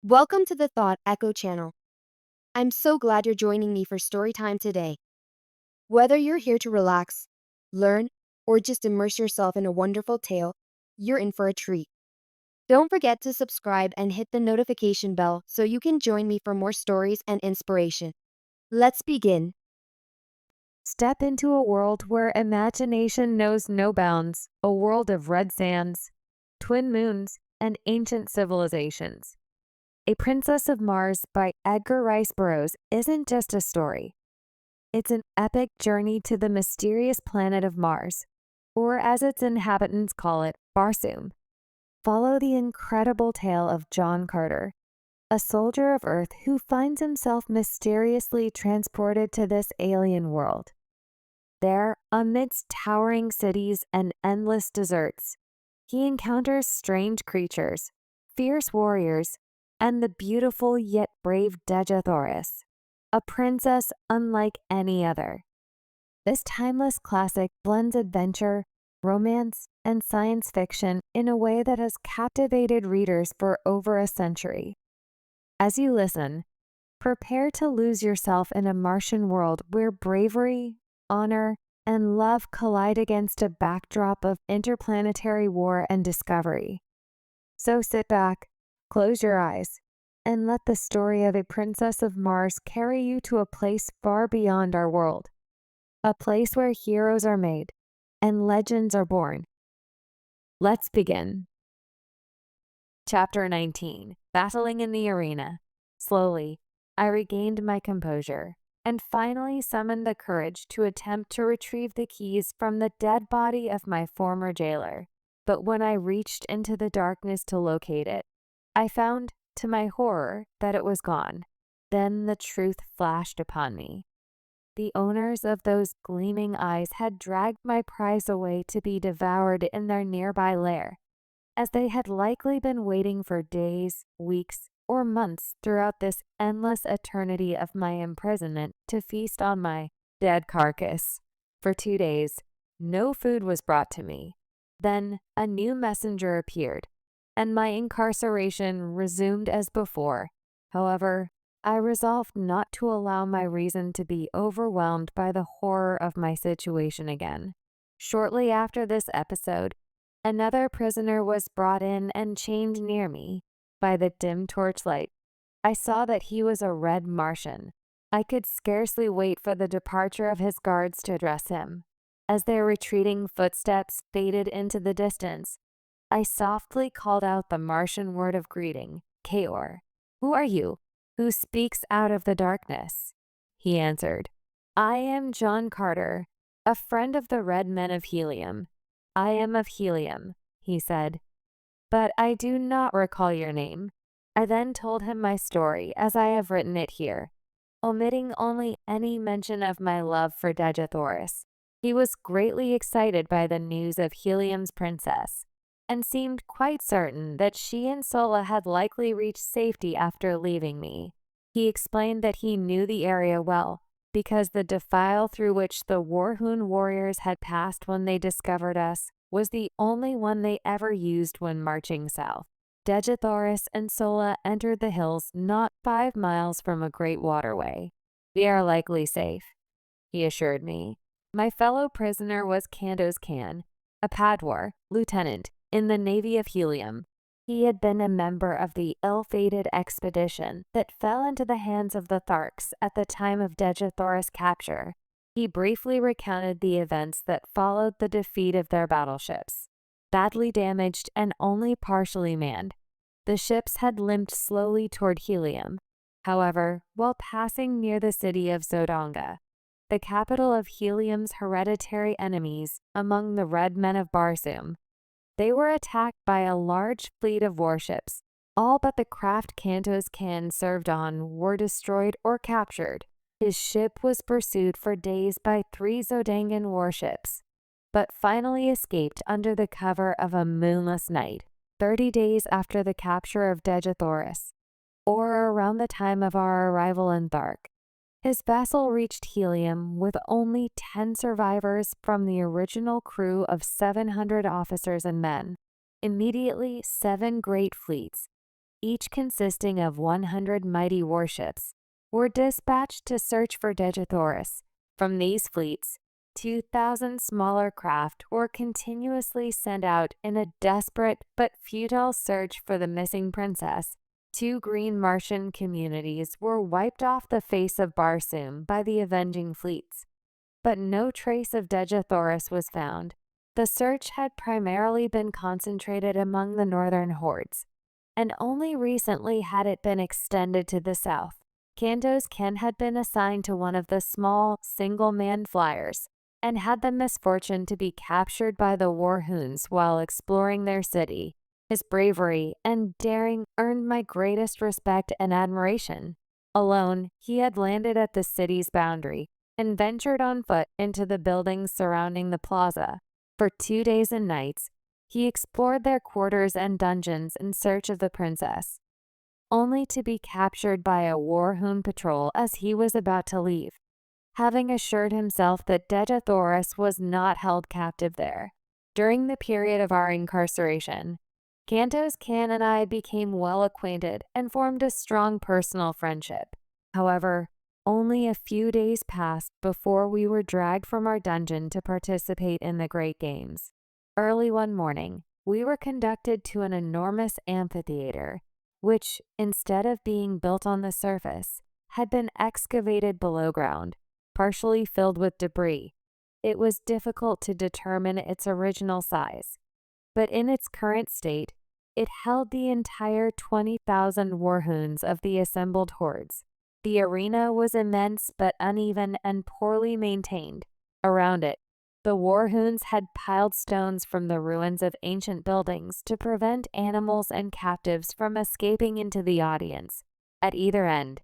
Welcome to the Thought Echo channel. I'm so glad you're joining me for story time today. Whether you're here to relax, learn, or just immerse yourself in a wonderful tale, you're in for a treat. Don't forget to subscribe and hit the notification bell so you can join me for more stories and inspiration. Let's begin. Step into a world where imagination knows no bounds, a world of red sands, twin moons, and ancient civilizations. A Princess of Mars by Edgar Rice Burroughs isn't just a story. It's an epic journey to the mysterious planet of Mars, or as its inhabitants call it, Barsoom. Follow the incredible tale of John Carter, a soldier of Earth who finds himself mysteriously transported to this alien world. There, amidst towering cities and endless deserts, he encounters strange creatures, fierce warriors, and the beautiful yet brave Dejathoris, a princess unlike any other. This timeless classic blends adventure, romance, and science fiction in a way that has captivated readers for over a century. As you listen, prepare to lose yourself in a Martian world where bravery, honor, and love collide against a backdrop of interplanetary war and discovery. So sit back, close your eyes, and let the story of a princess of Mars carry you to a place far beyond our world. A place where heroes are made and legends are born. Let's begin. Chapter 19. Battling in the Arena. Slowly, I regained my composure and finally summoned the courage to attempt to retrieve the keys from the dead body of my former jailer. But when I reached into the darkness to locate it, I found, to my horror, that it was gone. Then the truth flashed upon me. The owners of those gleaming eyes had dragged my prize away to be devoured in their nearby lair, as they had likely been waiting for days, weeks, or months throughout this endless eternity of my imprisonment to feast on my dead carcass. For 2 days, no food was brought to me. Then a new messenger appeared, and my incarceration resumed as before. However, I resolved not to allow my reason to be overwhelmed by the horror of my situation again. Shortly after this episode, another prisoner was brought in and chained near me. By the dim torchlight, I saw that he was a red Martian. I could scarcely wait for the departure of his guards to address him. As their retreating footsteps faded into the distance, I softly called out the Martian word of greeting, Kaor. "Who are you? Who speaks out of the darkness?" He answered, "I am John Carter, a friend of the Red Men of Helium." "I am of Helium," he said, "but I do not recall your name." I then told him my story as I have written it here, omitting only any mention of my love for Dejathoris. He was greatly excited by the news of Helium's princess, and seemed quite certain that she and Sola had likely reached safety after leaving me. He explained that he knew the area well, because the defile through which the Warhoon warriors had passed when they discovered us was the only one they ever used when marching south. Dejathoris and Sola entered the hills not 5 miles from a great waterway. "We are likely safe," he assured me. My fellow prisoner was Kandos Khan, a Padwar lieutenant in the Navy of Helium. He had been a member of the ill-fated expedition that fell into the hands of the Tharks at the time of Dejathoris' capture. He briefly recounted the events that followed the defeat of their battleships. Badly damaged and only partially manned, the ships had limped slowly toward Helium. However, while passing near the city of Zodonga, the capital of Helium's hereditary enemies among the Red Men of Barsoom, they were attacked by a large fleet of warships. All but the craft Kandos Khan served on were destroyed or captured. His ship was pursued for days by 3 Zodangan warships, but finally escaped under the cover of a moonless night, 30 days after the capture of Dejathoris, or around the time of our arrival in Thark. His vessel reached Helium with only 10 survivors from the original crew of 700 officers and men. Immediately, 7 great fleets, each consisting of 100 mighty warships, were dispatched to search for Dejathoris. From these fleets, 2,000 smaller craft were continuously sent out in a desperate but futile search for the missing princess. 2 green Martian communities were wiped off the face of Barsoom by the avenging fleets, but no trace of Dejathoris was found. The search had primarily been concentrated among the northern hordes, and only recently had it been extended to the south. Kanto's Ken had been assigned to one of the small, single-man flyers, and had the misfortune to be captured by the Warhoons while exploring their city. His bravery and daring earned my greatest respect and admiration. Alone, he had landed at the city's boundary and ventured on foot into the buildings surrounding the plaza. For 2 days and nights, he explored their quarters and dungeons in search of the princess, only to be captured by a Warhoon patrol as he was about to leave. Having assured himself that Dejathoris was not held captive there. During the period of our incarceration, Kanto's Ken and I became well acquainted and formed a strong personal friendship. However, only a few days passed before we were dragged from our dungeon to participate in the Great Games. Early one morning, we were conducted to an enormous amphitheater, which, instead of being built on the surface, had been excavated below ground, partially filled with debris. It was difficult to determine its original size, but in its current state, it held the entire 20,000 Warhoons of the assembled hordes. The arena was immense but uneven and poorly maintained. Around it, the Warhoons had piled stones from the ruins of ancient buildings to prevent animals and captives from escaping into the audience. At either end,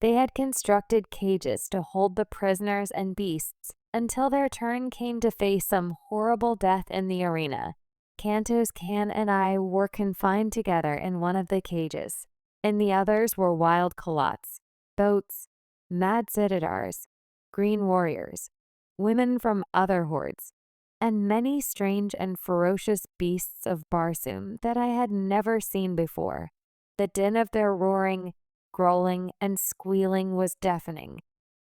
they had constructed cages to hold the prisoners and beasts until their turn came to face some horrible death in the arena. Kanto's Ken and I were confined together in one of the cages. In the others were wild calots, boats, mad citadars, green warriors, women from other hordes, and many strange and ferocious beasts of Barsoom that I had never seen before. The din of their roaring, growling, and squealing was deafening,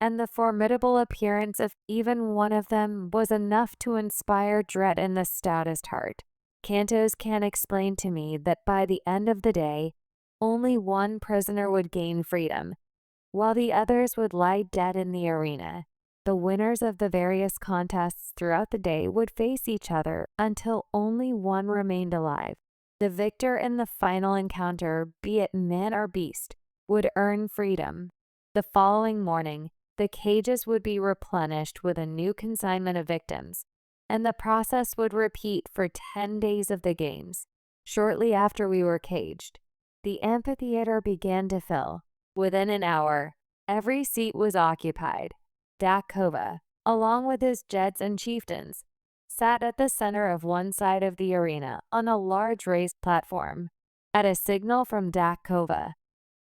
and the formidable appearance of even one of them was enough to inspire dread in the stoutest heart. Kanto's Ken explained to me that by the end of the day, only one prisoner would gain freedom, while the others would lie dead in the arena. The winners of the various contests throughout the day would face each other until only one remained alive. The victor in the final encounter, be it man or beast, would earn freedom. The following morning, the cages would be replenished with a new consignment of victims, and the process would repeat for 10 days of the games. Shortly after we were caged, the amphitheater began to fill. Within an hour, every seat was occupied. Dakova, along with his jets and chieftains, sat at the center of one side of the arena on a large raised platform. At a signal from Dakova,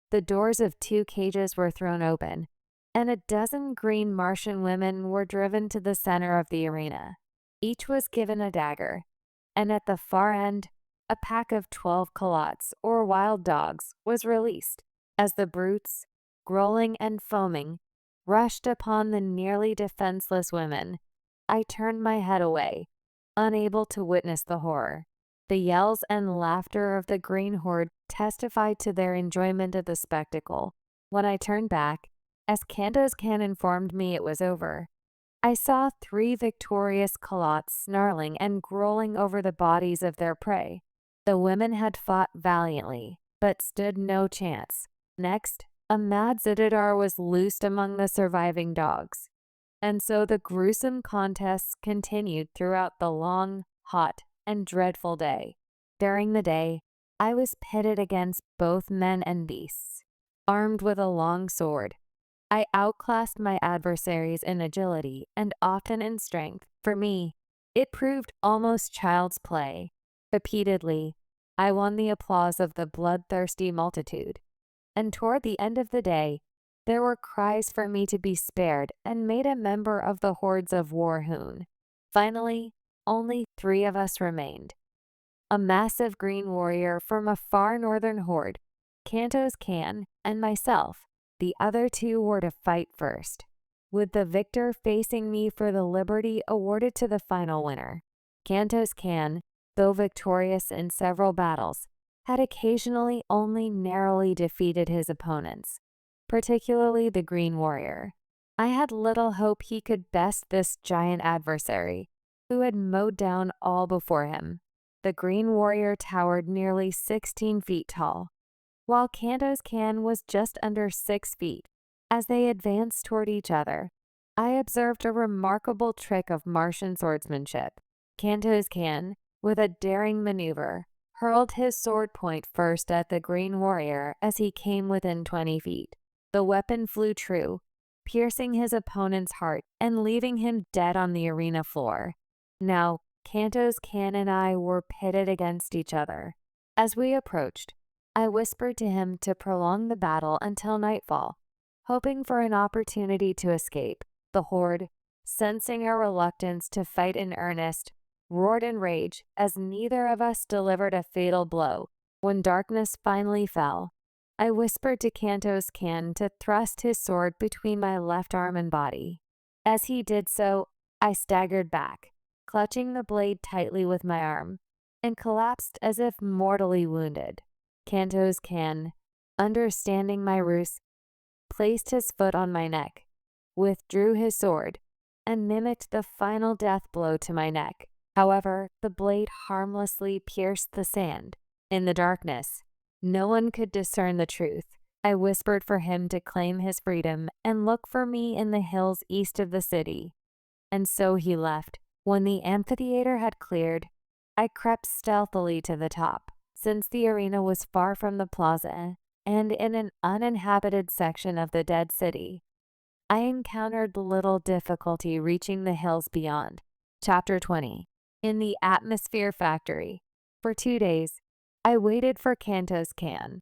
the doors of 2 cages were thrown open, and a dozen green Martian women were driven to the center of the arena. Each was given a dagger, and at the far end, a pack of 12 calots, or wild dogs, was released. As the brutes, growling and foaming, rushed upon the nearly defenseless women, I turned my head away, unable to witness the horror. The yells and laughter of the green horde testified to their enjoyment of the spectacle. When I turned back, as Kanto's Ken informed me it was over, I saw 3 victorious calots snarling and growling over the bodies of their prey. The women had fought valiantly, but stood no chance. Next, a mad citadar was loosed among the surviving dogs, and so the gruesome contests continued throughout the long, hot, and dreadful day. During the day, I was pitted against both men and beasts. Armed with a long sword, I outclassed my adversaries in agility and often in strength. For me, it proved almost child's play. Repeatedly, I won the applause of the bloodthirsty multitude, and toward the end of the day, there were cries for me to be spared and made a member of the hordes of Warhoon. Finally, only 3 of us remained. A massive green warrior from a far northern horde, Kanto's Can, and myself. The other two were to fight first, with the victor facing me for the liberty awarded to the final winner. Kanto's Can, though victorious in several battles, had occasionally only narrowly defeated his opponents, particularly the Green Warrior. I had little hope he could best this giant adversary, who had mowed down all before him. The Green Warrior towered nearly 16 feet tall, while Kanto's Can was just under 6 feet. As they advanced toward each other, I observed a remarkable trick of Martian swordsmanship. Kanto's Can, with a daring maneuver, hurled his sword point first at the Green Warrior as he came within 20 feet. The weapon flew true, piercing his opponent's heart and leaving him dead on the arena floor. Now, Kanto's Can and I were pitted against each other. As we approached, I whispered to him to prolong the battle until nightfall, hoping for an opportunity to escape. The horde, sensing our reluctance to fight in earnest, roared in rage as neither of us delivered a fatal blow. When darkness finally fell, I whispered to Kanto's Can to thrust his sword between my left arm and body. As he did so, I staggered back, clutching the blade tightly with my arm, and collapsed as if mortally wounded. Kanto's Can, understanding my ruse, placed his foot on my neck, withdrew his sword, and mimicked the final death blow to my neck. However, the blade harmlessly pierced the sand. In the darkness, no one could discern the truth. I whispered for him to claim his freedom and look for me in the hills east of the city. And so he left. When the amphitheater had cleared, I crept stealthily to the top. Since the arena was far from the plaza and in an uninhabited section of the dead city, I encountered little difficulty reaching the hills beyond. Chapter 20. In the Atmosphere Factory. For 2 days, I waited for Kanto's Can,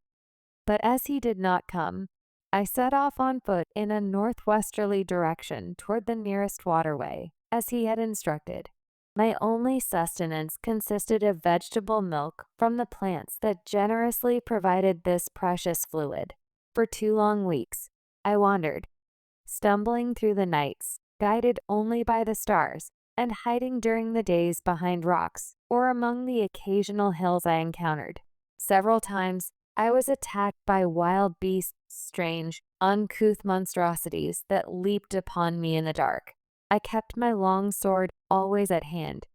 but as he did not come, I set off on foot in a northwesterly direction toward the nearest waterway, as he had instructed. My only sustenance consisted of vegetable milk from the plants that generously provided this precious fluid. For 2 long weeks, I wandered, stumbling through the nights, guided only by the stars, and hiding during the days behind rocks or among the occasional hills I encountered. Several times, I was attacked by wild beasts, strange, uncouth monstrosities that leaped upon me in the dark. I kept my long sword always at hand,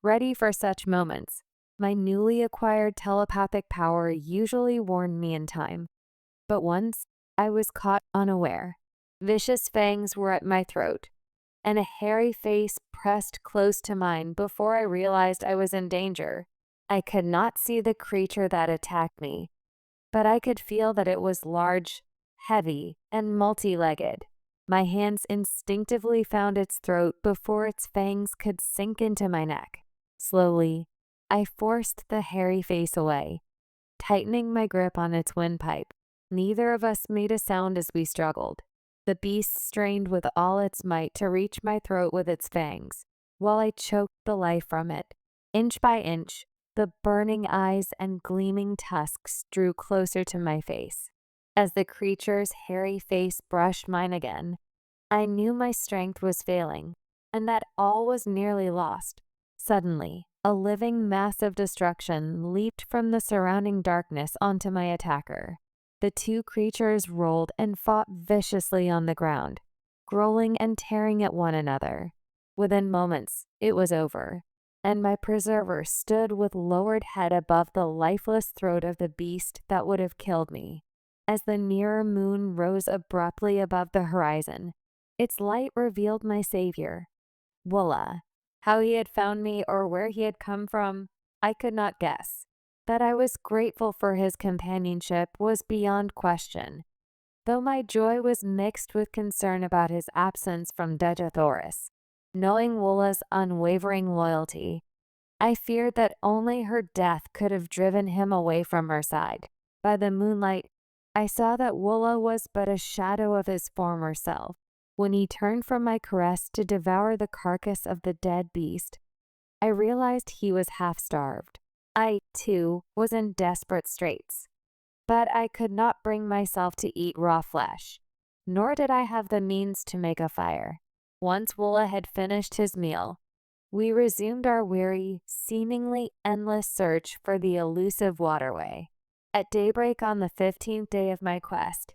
ready for such moments. My newly acquired telepathic power usually warned me in time, but once I was caught unaware. Vicious fangs were at my throat, and a hairy face pressed close to mine before I realized I was in danger. I could not see the creature that attacked me, but I could feel that it was large, heavy, and multi-legged. My hands instinctively found its throat before its fangs could sink into my neck. Slowly, I forced the hairy face away, tightening my grip on its windpipe. Neither of us made a sound as we struggled. The beast strained with all its might to reach my throat with its fangs, while I choked the life from it. Inch by inch, the burning eyes and gleaming tusks drew closer to my face. As the creature's hairy face brushed mine again, I knew my strength was failing, and that all was nearly lost. Suddenly, a living mass of destruction leaped from the surrounding darkness onto my attacker. The 2 creatures rolled and fought viciously on the ground, growling and tearing at one another. Within moments, it was over, and my preserver stood with lowered head above the lifeless throat of the beast that would have killed me. As the nearer moon rose abruptly above the horizon, its light revealed my savior, Woola. How he had found me or where he had come from, I could not guess. That I was grateful for his companionship was beyond question, though my joy was mixed with concern about his absence from Dejathorus. Knowing Woola's unwavering loyalty, I feared that only her death could have driven him away from her side. By the moonlight, I saw that Woola was but a shadow of his former self. When he turned from my caress to devour the carcass of the dead beast, I realized he was half-starved. I, too, was in desperate straits. but I could not bring myself to eat raw flesh, nor did I have the means to make a fire. Once Woola had finished his meal, we resumed our weary, seemingly endless search for the elusive waterway. At daybreak on the 15th day of my quest,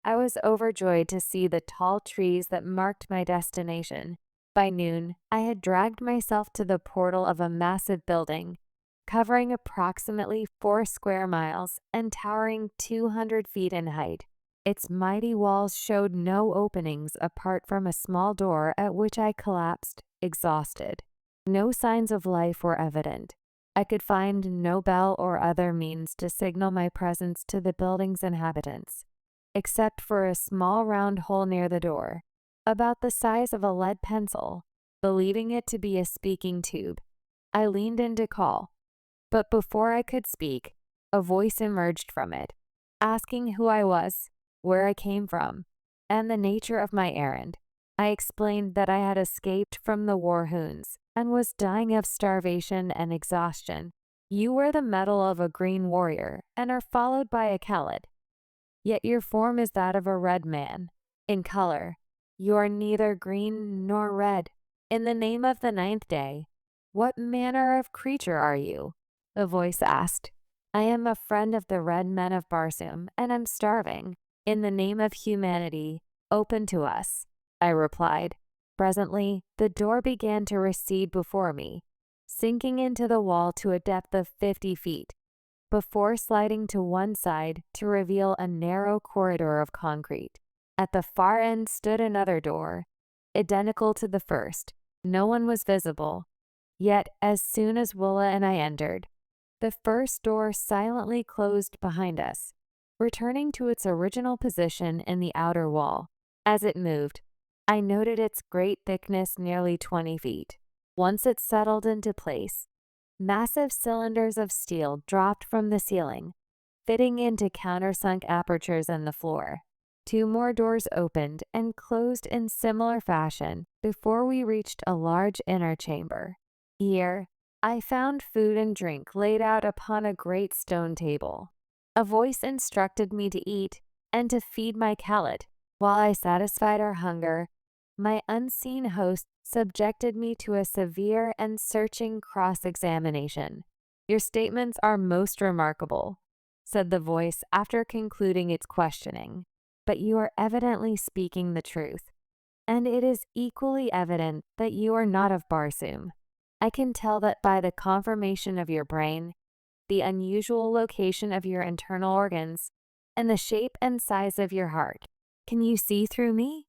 I was overjoyed to see the tall trees that marked my destination. By noon, I had dragged myself to the portal of a massive building, covering approximately 4 square miles and towering 200 feet in height. Its mighty walls showed no openings apart from a small door at which I collapsed, exhausted. No signs of life were evident. I could find no bell or other means to signal my presence to the building's inhabitants, except for a small round hole near the door, about the size of a lead pencil. Believing it to be a speaking tube, I leaned in to call, but before I could speak, a voice emerged from it, asking who I was, where I came from, and the nature of my errand. I explained that I had escaped from the war hoons and was dying of starvation and exhaustion. You wear the metal of a green warrior and are followed by a Khalid, yet your form is that of a red man. In color, you are neither green nor red. In the name of the 9th day, what manner of creature are you? The voice asked. I am a friend of the red men of Barsoom, and am starving. In the name of humanity, open to us, I replied. Presently, the door began to recede before me, sinking into the wall to a depth of 50 feet, before sliding to one side to reveal a narrow corridor of concrete. At the far end stood another door, identical to the first. No one was visible, yet as soon as Willa and I entered, the first door silently closed behind us, returning to its original position in the outer wall. As it moved, I noted its great thickness, nearly 20 feet. Once it settled into place, massive cylinders of steel dropped from the ceiling, fitting into countersunk apertures in the floor. 2 more doors opened and closed in similar fashion before we reached a large inner chamber. Here, I found food and drink laid out upon a great stone table. A voice instructed me to eat and to feed my Khalid. While I satisfied our hunger, my unseen host subjected me to a severe and searching cross-examination. Your statements are most remarkable, said the voice after concluding its questioning, but you are evidently speaking the truth, and it is equally evident that you are not of Barsoom. I can tell that by the conformation of your brain, the unusual location of your internal organs, and the shape and size of your heart. Can you see through me?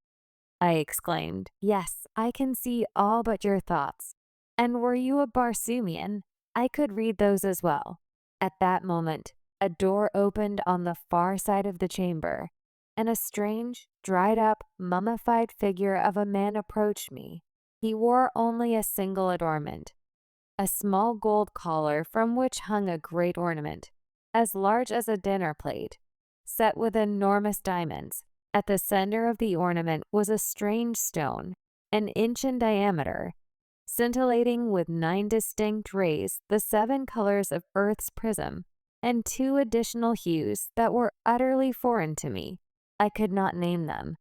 I exclaimed. Yes, I can see all but your thoughts. And were you a Barsoomian, I could read those as well. At that moment, a door opened on the far side of the chamber, and a strange, dried-up, mummified figure of a man approached me. He wore only a single adornment, a small gold collar from which hung a great ornament, as large as a dinner plate, set with enormous diamonds. At the center of the ornament was a strange stone, an inch in diameter, scintillating with 9 distinct rays, the 7 colors of Earth's prism, and 2 additional hues that were utterly foreign to me. I could not name them,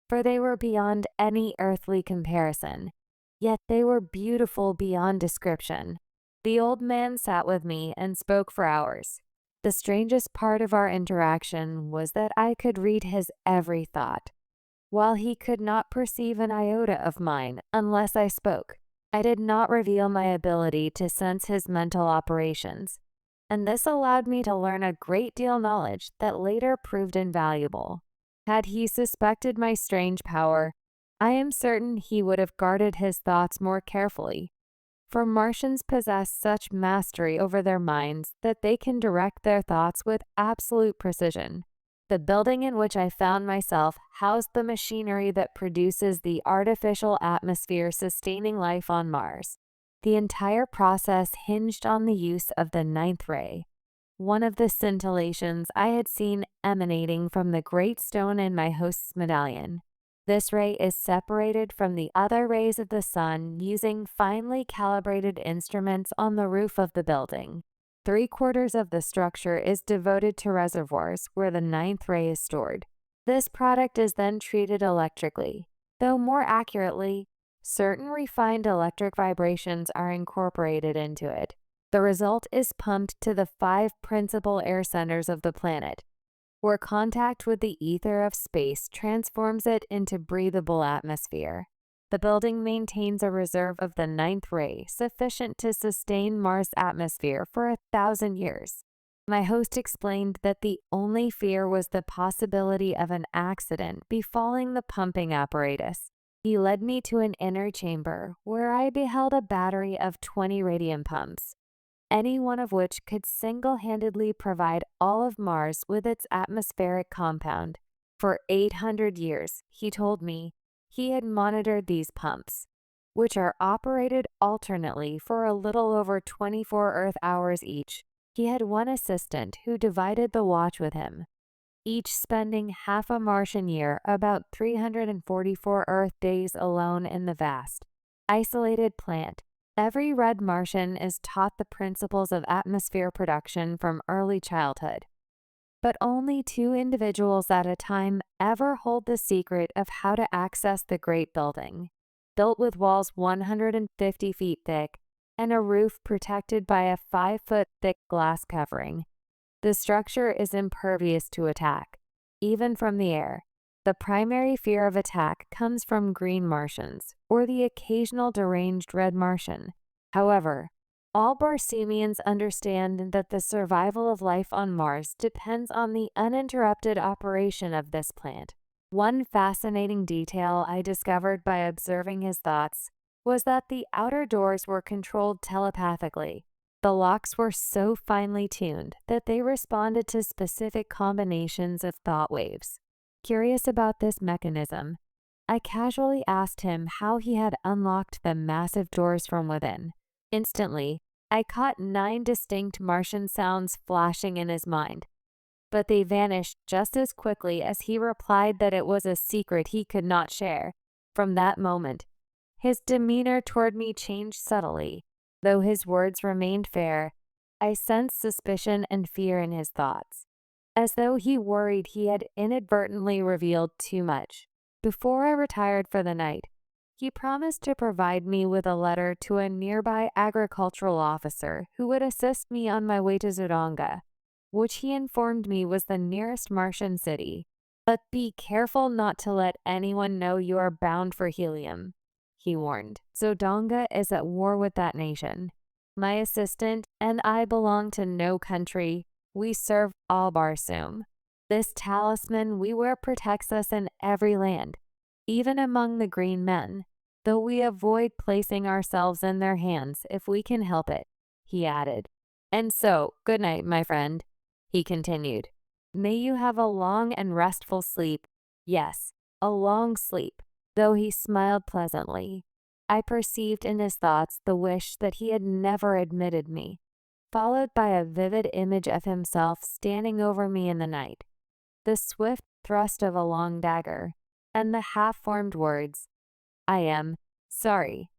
for they were beyond any earthly comparison, yet they were beautiful beyond description. The old man sat with me and spoke for hours. The strangest part of our interaction was that I could read his every thought, while he could not perceive an iota of mine unless I spoke. I did not reveal my ability to sense his mental operations, and this allowed me to learn a great deal of knowledge that later proved invaluable. Had he suspected my strange power, I am certain he would have guarded his thoughts more carefully, for Martians possess such mastery over their minds that they can direct their thoughts with absolute precision. The building in which I found myself housed the machinery that produces the artificial atmosphere sustaining life on Mars. The entire process hinged on the use of the 9th ray, one of the scintillations I had seen emanating from the great stone in my host's medallion. This ray is separated from the other rays of the sun using finely calibrated instruments on the roof of the building. 3/4 of the structure is devoted to reservoirs where the ninth ray is stored. This product is then treated electrically, though more accurately, certain refined electric vibrations are incorporated into it. The result is pumped to the 5 principal air centers of the planet, where contact with the ether of space transforms it into breathable atmosphere. The building maintains a reserve of the ninth ray sufficient to sustain Mars' atmosphere for 1,000 years. My host explained that the only fear was the possibility of an accident befalling the pumping apparatus. He led me to an inner chamber where I beheld a battery of 20 radium pumps, any one of which could single-handedly provide all of Mars with its atmospheric compound. For 800 years, he told me, he had monitored these pumps, which are operated alternately for a little over 24 Earth hours each. He had one assistant who divided the watch with him, each spending half a Martian year, about 344 Earth days alone in the vast, isolated plant. Every red Martian is taught the principles of atmosphere production from early childhood. But only 2 individuals at a time ever hold the secret of how to access the great building, built with walls 150 feet thick and a roof protected by a 5-foot thick glass covering. The structure is impervious to attack, even from the air. The primary fear of attack comes from green Martians or the occasional deranged red Martian. However, all Barsoomians understand that the survival of life on Mars depends on the uninterrupted operation of this plant. One fascinating detail I discovered by observing his thoughts was that the outer doors were controlled telepathically. The locks were so finely tuned that they responded to specific combinations of thought waves. Curious about this mechanism, I casually asked him how he had unlocked the massive doors from within. Instantly, I caught 9 distinct Martian sounds flashing in his mind, but they vanished just as quickly as he replied that it was a secret he could not share. From that moment, his demeanor toward me changed subtly. Though his words remained fair, I sensed suspicion and fear in his thoughts, as though he worried he had inadvertently revealed too much. Before I retired for the night, he promised to provide me with a letter to a nearby agricultural officer who would assist me on my way to Zodonga, which he informed me was the nearest Martian city. But be careful not to let anyone know you are bound for helium, he warned. Zodonga is at war with that nation. My assistant and I belong to no country. We serve all Barsoom. This talisman we wear protects us in every land, even among the green men, though we avoid placing ourselves in their hands if we can help it, he added. And so, good night, my friend, he continued. May you have a long and restful sleep. Yes, a long sleep. Though he smiled pleasantly, I perceived in his thoughts the wish that he had never admitted me, followed by a vivid image of himself standing over me in the night, the swift thrust of a long dagger, and the half-formed words, I am sorry,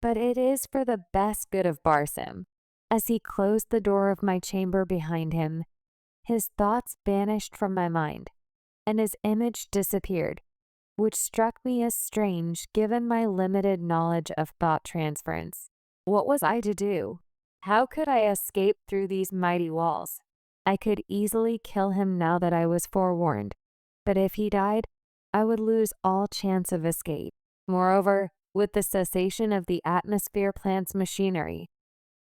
but it is for the best good of Barsoom. As he closed the door of my chamber behind him, his thoughts vanished from my mind, and his image disappeared, which struck me as strange given my limited knowledge of thought transference. What was I to do? How could I escape through these mighty walls? I could easily kill him now that I was forewarned, but if he died, I would lose all chance of escape. Moreover, with the cessation of the atmosphere plant's machinery,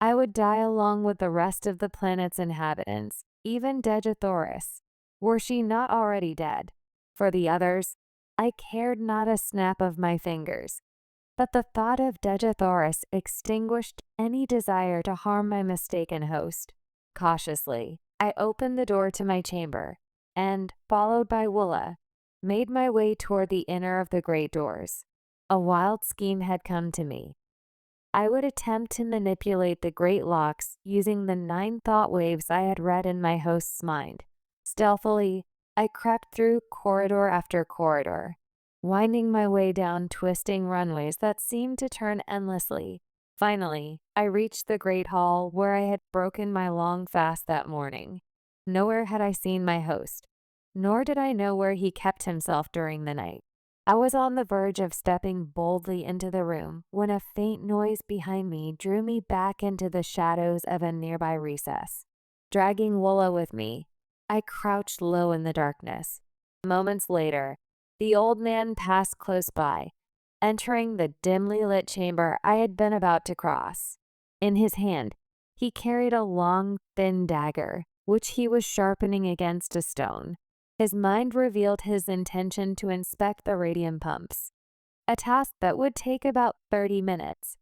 I would die along with the rest of the planet's inhabitants, even Degethoris, were she not already dead. For the others, I cared not a snap of my fingers, but the thought of Degethoris extinguished any desire to harm my mistaken host. Cautiously, I opened the door to my chamber, and, followed by Willa, made my way toward the inner of the great doors. A wild scheme had come to me. I would attempt to manipulate the great locks using the 9 thought waves I had read in my host's mind. Stealthily, I crept through corridor after corridor, winding my way down twisting runways that seemed to turn endlessly. Finally, I reached the great hall where I had broken my long fast that morning. Nowhere had I seen my host, nor did I know where he kept himself during the night. I was on the verge of stepping boldly into the room when a faint noise behind me drew me back into the shadows of a nearby recess. Dragging Woola with me, I crouched low in the darkness. Moments later, the old man passed close by, entering the dimly lit chamber I had been about to cross. In his hand, he carried a long, thin dagger, which he was sharpening against a stone. His mind revealed his intention to inspect the radium pumps, a task that would take about 30 minutes,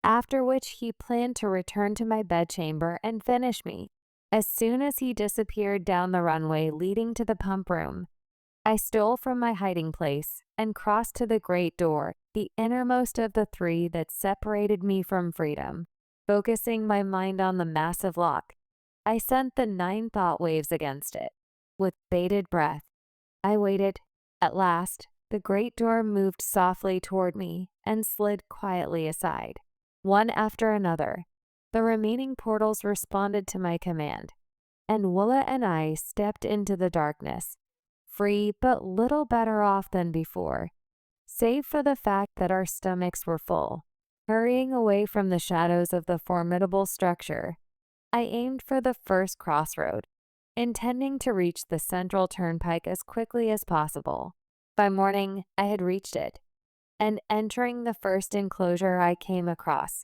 after which he planned to return to my bedchamber and finish me. As soon as he disappeared down the runway leading to the pump room, I stole from my hiding place and crossed to the great door, the innermost of the three that separated me from freedom. Focusing my mind on the massive lock, I sent the 9 thought waves against it. With bated breath, I waited. At last, the great door moved softly toward me and slid quietly aside. One after another, the remaining portals responded to my command, and Willa and I stepped into the darkness, free but little better off than before, save for the fact that our stomachs were full. Hurrying away from the shadows of the formidable structure, I aimed for the first crossroad, intending to reach the central turnpike as quickly as possible. By morning, I had reached it, and entering the first enclosure I came across,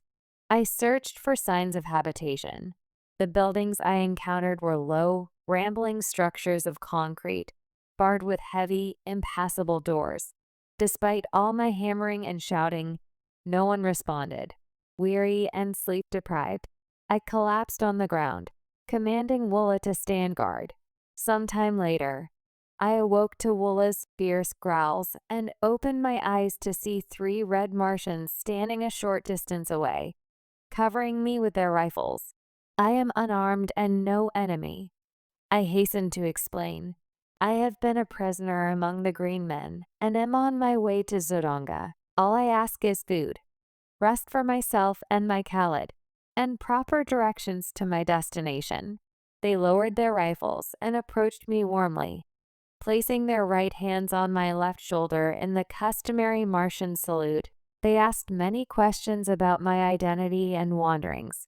I searched for signs of habitation. The buildings I encountered were low, rambling structures of concrete, barred with heavy, impassable doors. Despite all my hammering and shouting, no one responded. Weary and sleep-deprived, I collapsed on the ground, commanding Woola to stand guard. Sometime later, I awoke to Woola's fierce growls and opened my eyes to see 3 red Martians standing a short distance away, covering me with their rifles. I am unarmed and no enemy, I hastened to explain. I have been a prisoner among the green men and am on my way to Zodonga. All I ask is food, rest for myself and my Khalid, and proper directions to my destination. They lowered their rifles and approached me warmly, placing their right hands on my left shoulder in the customary Martian salute. They asked many questions about my identity and wanderings,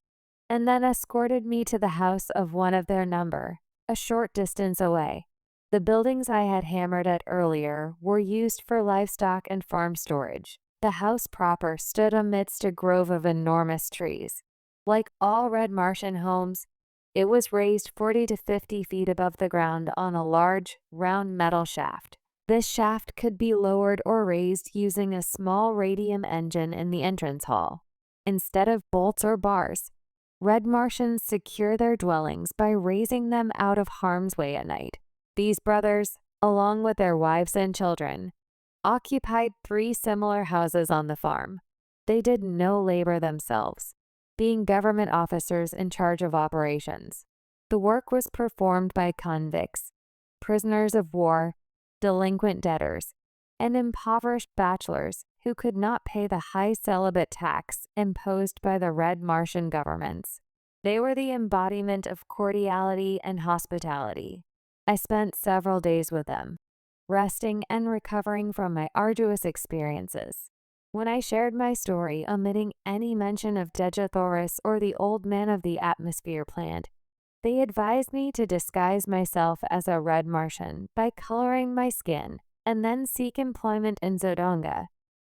and then escorted me to the house of one of their number, a short distance away. The buildings I had hammered at earlier were used for livestock and farm storage. The house proper stood amidst a grove of enormous trees. Like all red Martian homes, it was raised 40 to 50 feet above the ground on a large, round metal shaft. This shaft could be lowered or raised using a small radium engine in the entrance hall. Instead of bolts or bars, red Martians secure their dwellings by raising them out of harm's way at night. These brothers, along with their wives and children, occupied 3 similar houses on the farm. They did no labor themselves, being government officers in charge of operations. The work was performed by convicts, prisoners of war, delinquent debtors, and impoverished bachelors who could not pay the high celibate tax imposed by the red Martian governments. They were the embodiment of cordiality and hospitality. I spent several days with them, resting and recovering from my arduous experiences. When I shared my story, omitting any mention of Dejathorus or the old man of the atmosphere plant, they advised me to disguise myself as a red Martian by coloring my skin and then seek employment in Zodonga,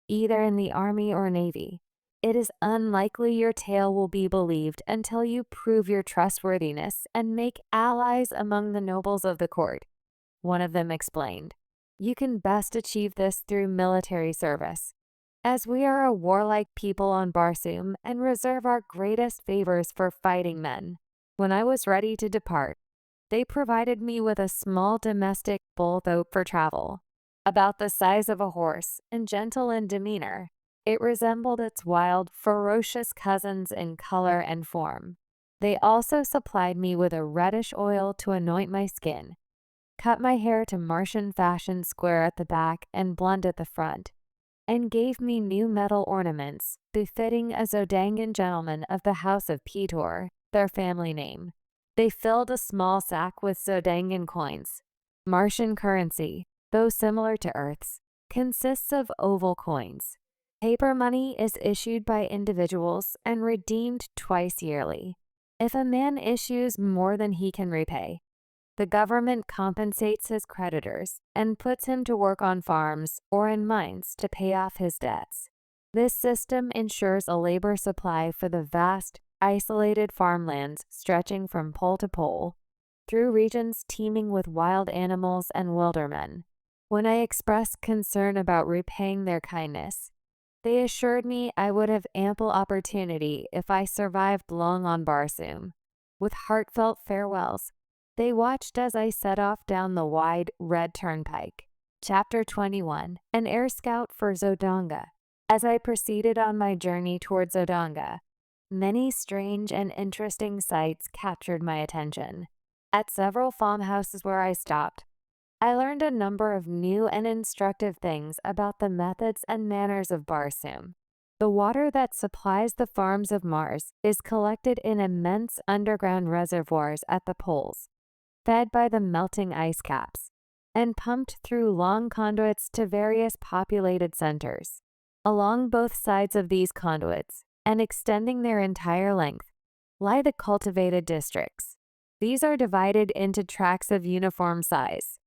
either in the army or navy. It is unlikely your tale will be believed until you prove your trustworthiness and make allies among the nobles of the court, one of them explained. You can best achieve this through military service, as we are a warlike people on Barsoom and reserve our greatest favors for fighting men. When I was ready to depart, they provided me with a small domestic bull-thoat for travel. About the size of a horse and gentle in demeanor, it resembled its wild, ferocious cousins in color and form. They also supplied me with a reddish oil to anoint my skin, cut my hair to Martian fashion square at the back and blonde at the front, and gave me new metal ornaments befitting a Zodangan gentleman of the House of Petor, their family name. They filled a small sack with Zodangan coins. Martian currency, though similar to Earth's, consists of oval coins. Paper money is issued by individuals and redeemed twice yearly. If a man issues more than he can repay, the government compensates his creditors and puts him to work on farms or in mines to pay off his debts. This system ensures a labor supply for the vast, isolated farmlands stretching from pole to pole, through regions teeming with wild animals and wildermen. When I expressed concern about repaying their kindness, they assured me I would have ample opportunity if I survived long on Barsoom. With heartfelt farewells, they watched as I set off down the wide, red turnpike. Chapter 21. An Air Scout for Zodanga. As I proceeded on my journey toward Zodanga, many strange and interesting sights captured my attention. At several farmhouses where I stopped, I learned a number of new and instructive things about the methods and manners of Barsoom. The water that supplies the farms of Mars is collected in immense underground reservoirs at the poles, fed by the melting ice caps, and pumped through long conduits to various populated centers. Along both sides of these conduits, and extending their entire length, lie the cultivated districts. These are divided into tracts of uniform size,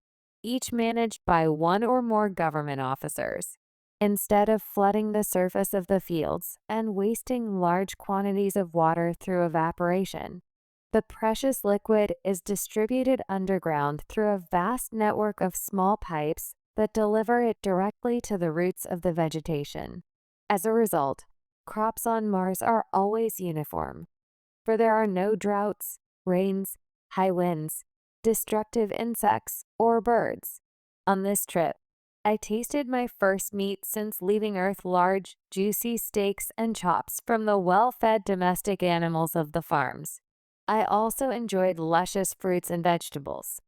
each managed by one or more government officers. Instead of flooding the surface of the fields and wasting large quantities of water through evaporation, the precious liquid is distributed underground through a vast network of small pipes that deliver it directly to the roots of the vegetation. As a result, crops on Mars are always uniform, for there are no droughts, rains, high winds, destructive insects, or birds. On this trip, I tasted my first meat since leaving Earth: large, juicy steaks and chops from the well-fed domestic animals of the farms. I also enjoyed luscious fruits and vegetables,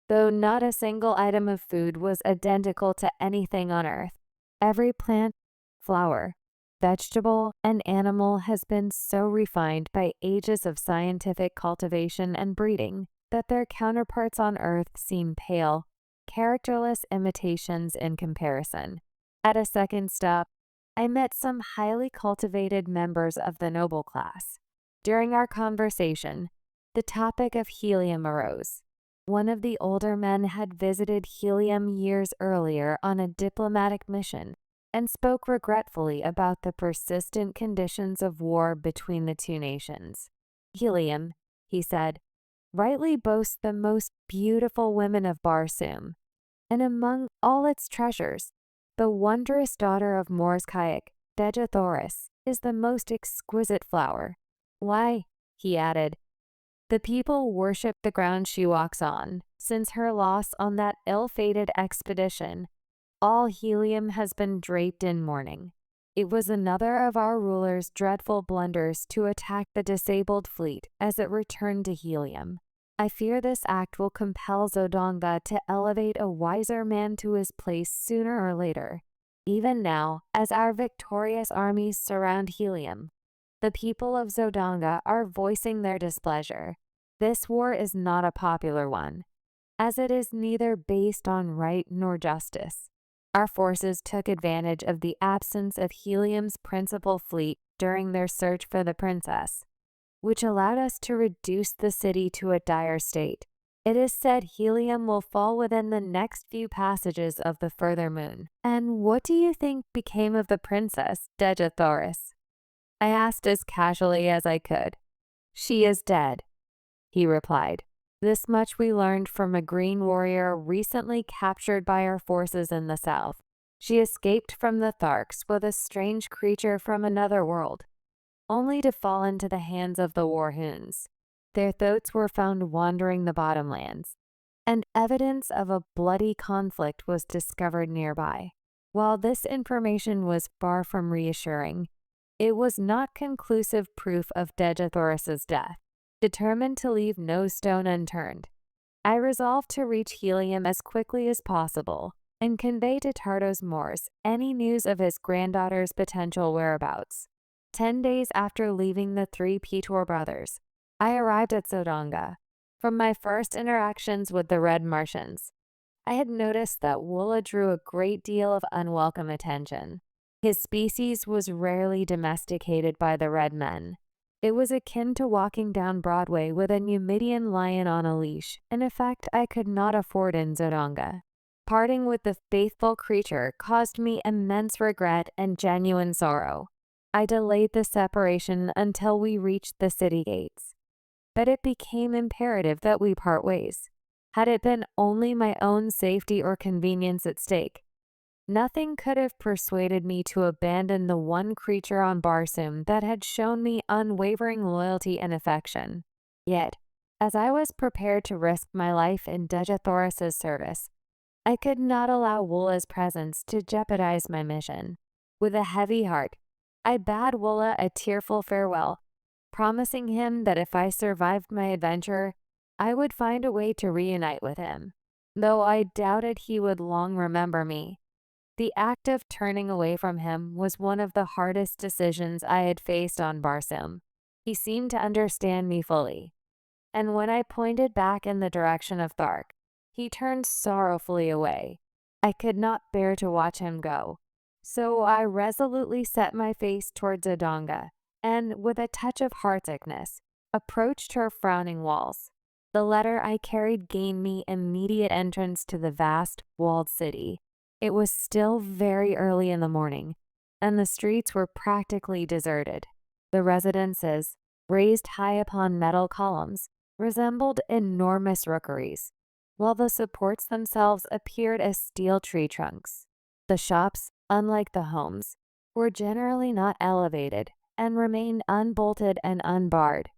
though not a single item of food was identical to anything on Earth. Every plant, flower, vegetable, and animal has been so refined by ages of scientific cultivation and breeding that their counterparts on Earth seem pale, characterless imitations in comparison. At a second stop, I met some highly cultivated members of the noble class. During our conversation, the topic of helium arose. One of the older men had visited helium years earlier on a diplomatic mission and spoke regretfully about the persistent conditions of war between the two nations. Helium, he said, rightly boasts the most beautiful women of Barsoom, and among all its treasures, the wondrous daughter of Morskayak, Degathoris, is the most exquisite flower. Why, he added, the people worship the ground she walks on. Since her loss on that ill-fated expedition, all helium has been draped in mourning. It was another of our ruler's dreadful blunders to attack the disabled fleet as it returned to helium. I fear this act will compel Zodanga to elevate a wiser man to his place sooner or later. Even now, as our victorious armies surround helium, the people of Zodanga are voicing their displeasure. This war is not a popular one, as it is neither based on right nor justice. Our forces took advantage of the absence of helium's principal fleet during their search for the princess, which allowed us to reduce the city to a dire state. It is said helium will fall within the next few passages of the further moon. And what do you think became of the princess, Degathoris? I asked as casually as I could. She is dead, he replied. This much we learned from a green warrior recently captured by our forces in the south. She escaped from the Tharks with a strange creature from another world, only to fall into the hands of the Warhoons. Their throats were found wandering the bottomlands, and evidence of a bloody conflict was discovered nearby. While this information was far from reassuring, it was not conclusive proof of Degathoris's death. Determined to leave no stone unturned, I resolved to reach helium as quickly as possible. and convey to Tardos Morse any news of his granddaughter's potential whereabouts. 10 days after leaving the three Pitor brothers, I arrived at Zodonga. From my first interactions with the Red Martians, I had noticed that Woola drew a great deal of unwelcome attention. His species was rarely domesticated by the Red Men. It was akin to walking down Broadway with a Numidian lion on a leash, an effect I could not afford in Zodonga. Parting with the faithful creature caused me immense regret and genuine sorrow. I delayed the separation until we reached the city gates. But it became imperative that we part ways. Had it been only my own safety or convenience at stake, nothing could have persuaded me to abandon the one creature on Barsoom that had shown me unwavering loyalty and affection. Yet, as I was prepared to risk my life in Dejathorus's service, I could not allow Woola's presence to jeopardize my mission. With a heavy heart, I bade Woola a tearful farewell, promising him that if I survived my adventure, I would find a way to reunite with him, though I doubted he would long remember me. The act of turning away from him was one of the hardest decisions I had faced on Barsoom. He seemed to understand me fully, and when I pointed back in the direction of Thark, he turned sorrowfully away. I could not bear to watch him go, so I resolutely set my face towards Zodonga, and, with a touch of heartsickness, approached her frowning walls. The letter I carried gained me immediate entrance to the vast, walled city. It was still very early in the morning, and the streets were practically deserted. The residences, raised high upon metal columns, resembled enormous rookeries, while the supports themselves appeared as steel tree trunks. The shops, unlike the homes, were generally not elevated and remained unbolted and unbarred.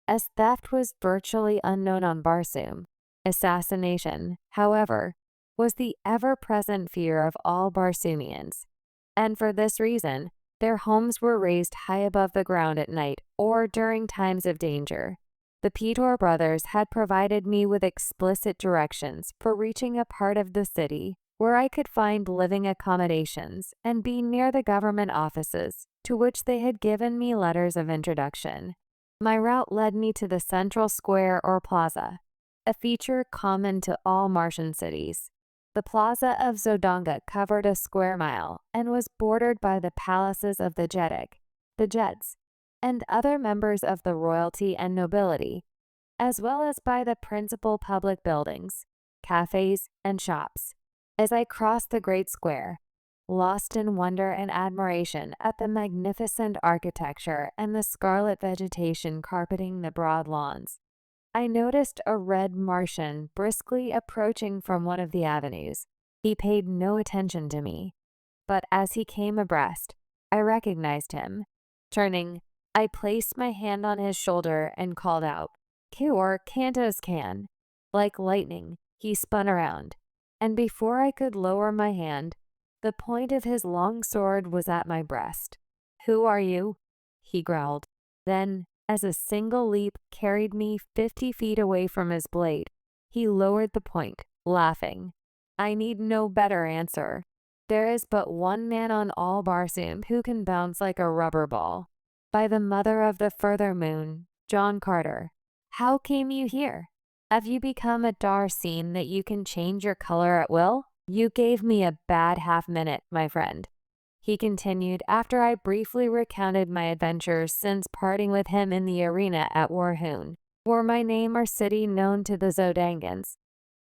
As theft was virtually unknown on Barsoom, assassination, however, was the ever-present fear of all Barsoomians, and for this reason, their homes were raised high above the ground at night or during times of danger. The Pitor brothers had provided me with explicit directions for reaching a part of the city where I could find living accommodations and be near the government offices, to which they had given me letters of introduction. My route led me to the central square or plaza, a feature common to all Martian cities. The plaza of Zodonga covered a square mile and was bordered by the palaces of the Jeddak, the Jeds, and other members of the royalty and nobility, as well as by the principal public buildings, cafes, and shops. As I crossed the great square, lost in wonder and admiration at the magnificent architecture and the scarlet vegetation carpeting the broad lawns, I noticed a red Martian briskly approaching from one of the avenues. He paid no attention to me, but as he came abreast, I recognized him. Turning, I placed my hand on his shoulder and called out, "Kior Cantos can." Like lightning, he spun around, and before I could lower my hand, the point of his long sword was at my breast. "Who are you?" he growled. Then, as a single leap carried me 50 feet away from his blade, he lowered the point, laughing. I need no better answer. There is but one man on all Barsoom who can bounce like a rubber ball. By the mother of the further moon, John Carter. How came you here? Have you become a Darseen that you can change your color at will? You gave me a bad half-minute, my friend, he continued after I briefly recounted my adventures since parting with him in the arena at Warhoon. Were my name or city known to the Zodangans,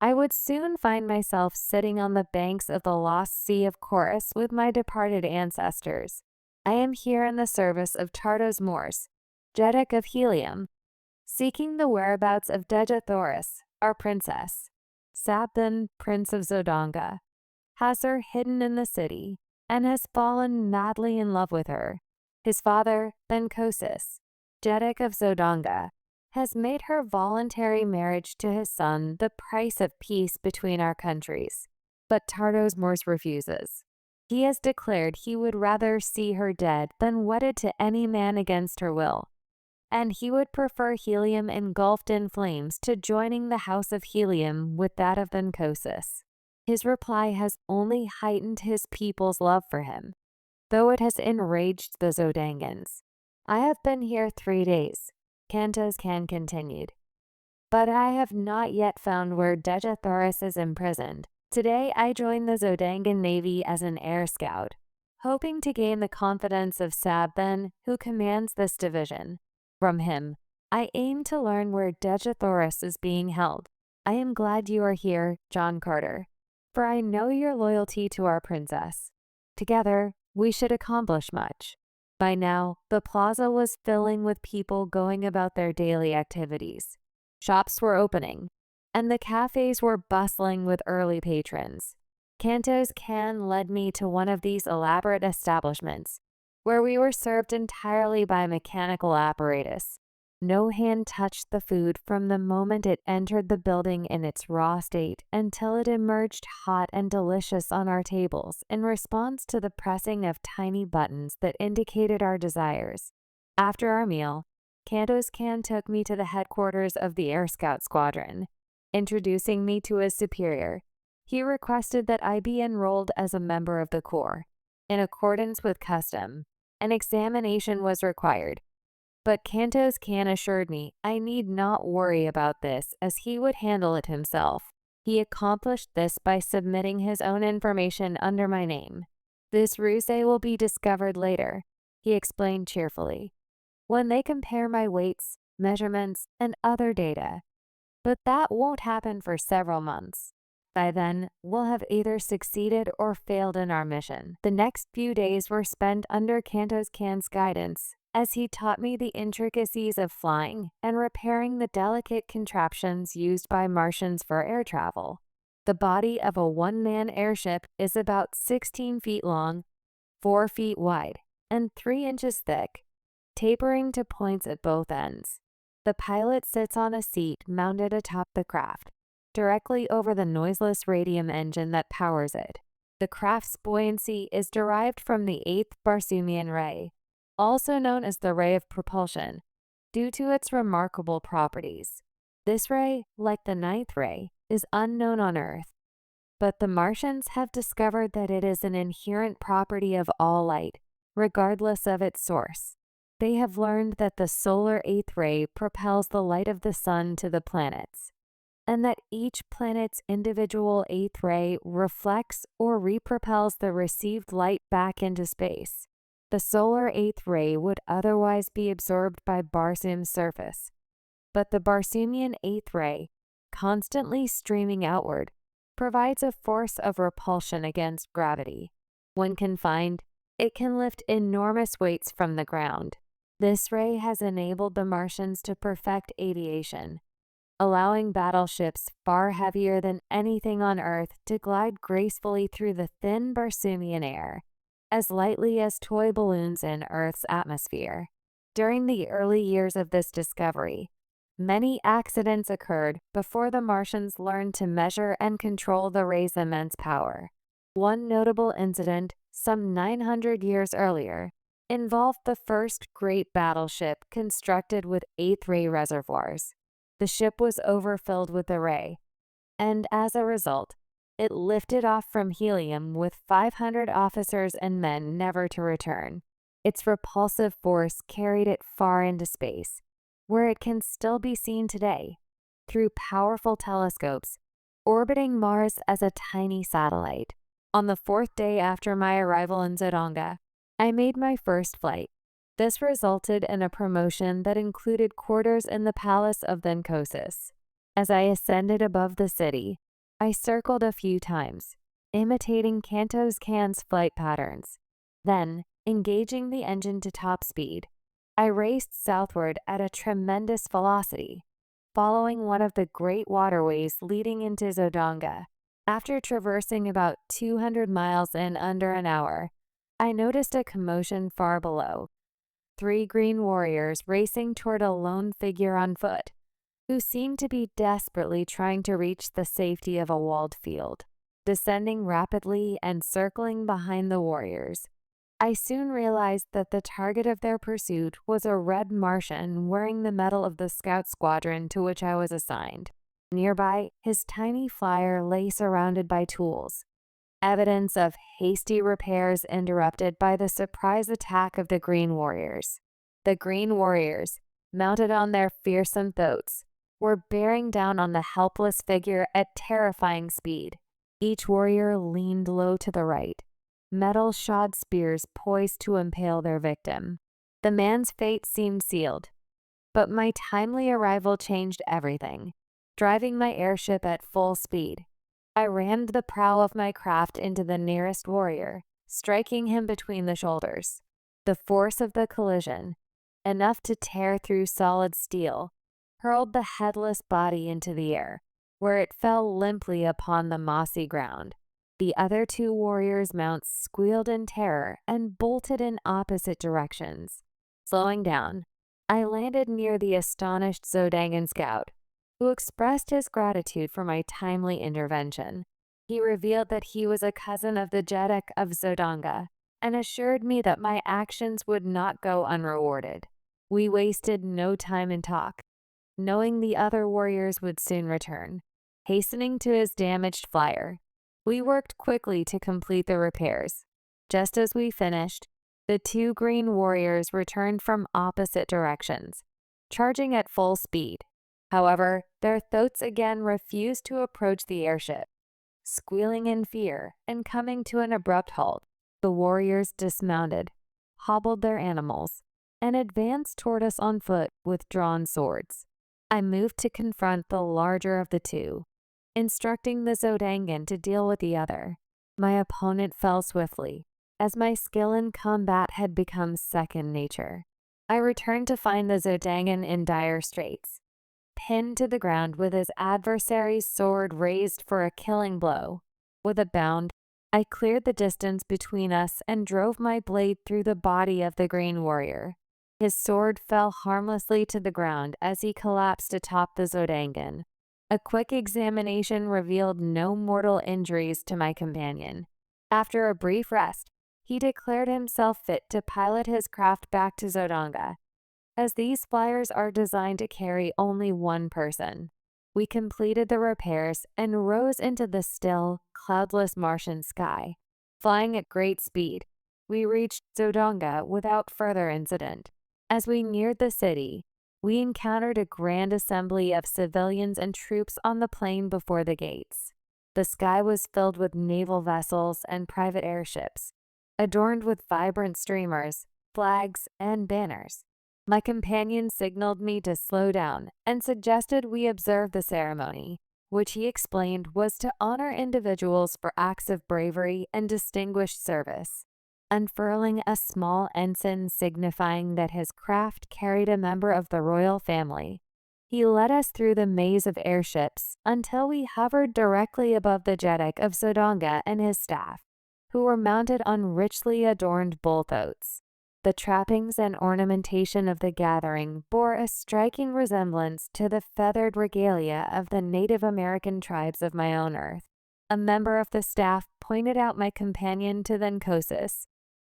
I would soon find myself sitting on the banks of the lost Sea of Chorus with my departed ancestors. I am here in the service of Tardos Morse, Jeddak of Helium, seeking the whereabouts of Dejathorus, our princess. Sabthan, Prince of Zodonga, has her hidden in the city and has fallen madly in love with her. His father, Benkosis, Jeddak of Zodonga, has made her voluntary marriage to his son the price of peace between our countries. But Tardos Morse refuses. He has declared he would rather see her dead than wedded to any man against her will, and he would prefer Helium engulfed in flames to joining the house of Helium with that of Benkosis. His reply has only heightened his people's love for him, though it has enraged the Zodangans. I have been here 3 days, Kanto's Kan continued, but I have not yet found where Dejathoris is imprisoned. Today I joined the Zodangan Navy as an air scout, hoping to gain the confidence of Sabben, who commands this division. From him, I aim to learn where Dejathoris is being held. I am glad you are here, John Carter, for I know your loyalty to our princess. Together, we should accomplish much. By now, the plaza was filling with people going about their daily activities. Shops were opening, and the cafes were bustling with early patrons. Kanto's Kan led me to one of these elaborate establishments, where we were served entirely by mechanical apparatus. No hand touched the food from the moment it entered the building in its raw state until it emerged hot and delicious on our tables in response to the pressing of tiny buttons that indicated our desires. After our meal, Kanto's Kan took me to the headquarters of the Air Scout Squadron. Introducing me to his superior, he requested that I be enrolled as a member of the Corps. In accordance with custom, an examination was required, but Kanto's Kan assured me I need not worry about this as he would handle it himself. He accomplished this by submitting his own information under my name. This ruse will be discovered later, he explained cheerfully, when they compare my weights, measurements, and other data. But that won't happen for several months. By then, we'll have either succeeded or failed in our mission. The next few days were spent under Kanto's Kan's guidance, as he taught me the intricacies of flying and repairing the delicate contraptions used by Martians for air travel. The body of a one-man airship is about 16 feet long, 4 feet wide, and 3 inches thick, tapering to points at both ends. The pilot sits on a seat mounted atop the craft, directly over the noiseless radium engine that powers it. The craft's buoyancy is derived from the 8th Barsoomian ray, also known as the ray of propulsion, due to its remarkable properties. This ray, like the 9th ray, is unknown on Earth, but the Martians have discovered that it is an inherent property of all light, regardless of its source. They have learned that the solar 8th ray propels the light of the sun to the planets, and that each planet's individual 8th ray reflects or repropels the received light back into space. The solar 8th ray would otherwise be absorbed by Barsoom's surface, but the Barsoomian 8th ray, constantly streaming outward, provides a force of repulsion against gravity. When confined, it can lift enormous weights from the ground. This ray has enabled the Martians to perfect aviation, allowing battleships far heavier than anything on Earth to glide gracefully through the thin Barsoomian air, as lightly as toy balloons in Earth's atmosphere. During the early years of this discovery, many accidents occurred before the Martians learned to measure and control the ray's immense power. One notable incident, some 900 years earlier, involved the first great battleship constructed with 8th ray reservoirs. The ship was overfilled with the ray, and as a result, it lifted off from helium with 500 officers and men never to return. Its repulsive force carried it far into space, where it can still be seen today, through powerful telescopes, orbiting Mars as a tiny satellite. On the 4th day after my arrival in Zodanga, I made my first flight. This resulted in a promotion that included quarters in the palace of Thenkosis. As I ascended above the city, I circled a few times, imitating Kanto's Kan's flight patterns. Then, engaging the engine to top speed, I raced southward at a tremendous velocity, following one of the great waterways leading into Zodanga. After traversing about 200 miles in under an hour, I noticed a commotion far below. 3 green warriors racing toward a lone figure on foot, who seemed to be desperately trying to reach the safety of a walled field. Descending rapidly and circling behind the warriors, I soon realized that the target of their pursuit was a red Martian wearing the medal of the scout squadron to which I was assigned. Nearby, his tiny flyer lay surrounded by tools, evidence of hasty repairs interrupted by the surprise attack of the Green Warriors. The Green Warriors, mounted on their fearsome thoats, were bearing down on the helpless figure at terrifying speed. Each warrior leaned low to the right, metal-shod spears poised to impale their victim. The man's fate seemed sealed, but my timely arrival changed everything. Driving my airship at full speed, I rammed the prow of my craft into the nearest warrior, striking him between the shoulders. The force of the collision, enough to tear through solid steel, hurled the headless body into the air, where it fell limply upon the mossy ground. The other two warriors' mounts squealed in terror and bolted in opposite directions. Slowing down, I landed near the astonished Zodangan scout, who expressed his gratitude for my timely intervention. He revealed that he was a cousin of the Jeddak of Zodanga and assured me that my actions would not go unrewarded. We wasted no time in talk, knowing the other warriors would soon return. Hastening to his damaged flyer, we worked quickly to complete the repairs. Just as we finished, the two green warriors returned from opposite directions, charging at full speed. However, their thoats again refused to approach the airship. Squealing in fear and coming to an abrupt halt, the warriors dismounted, hobbled their animals, and advanced toward us on foot with drawn swords. I moved to confront the larger of the two, instructing the Zodangan to deal with the other. My opponent fell swiftly, as my skill in combat had become second nature. I returned to find the Zodangan in dire straits, pinned to the ground with his adversary's sword raised for a killing blow. With a bound, I cleared the distance between us and drove my blade through the body of the green warrior. His sword fell harmlessly to the ground as he collapsed atop the Zodangan. A quick examination revealed no mortal injuries to my companion. After a brief rest, he declared himself fit to pilot his craft back to Zodanga, as these flyers are designed to carry only one person. We completed the repairs and rose into the still, cloudless Martian sky. Flying at great speed, we reached Zodanga without further incident. As we neared the city, we encountered a grand assembly of civilians and troops on the plain before the gates. The sky was filled with naval vessels and private airships, adorned with vibrant streamers, flags, and banners. My companion signaled me to slow down and suggested we observe the ceremony, which he explained was to honor individuals for acts of bravery and distinguished service. Unfurling a small ensign signifying that his craft carried a member of the royal family, he led us through the maze of airships until we hovered directly above the Jeddak of Zodanga and his staff, who were mounted on richly adorned bull thoats. The trappings and ornamentation of the gathering bore a striking resemblance to the feathered regalia of the Native American tribes of my own earth. A member of the staff pointed out my companion to Thenkosis,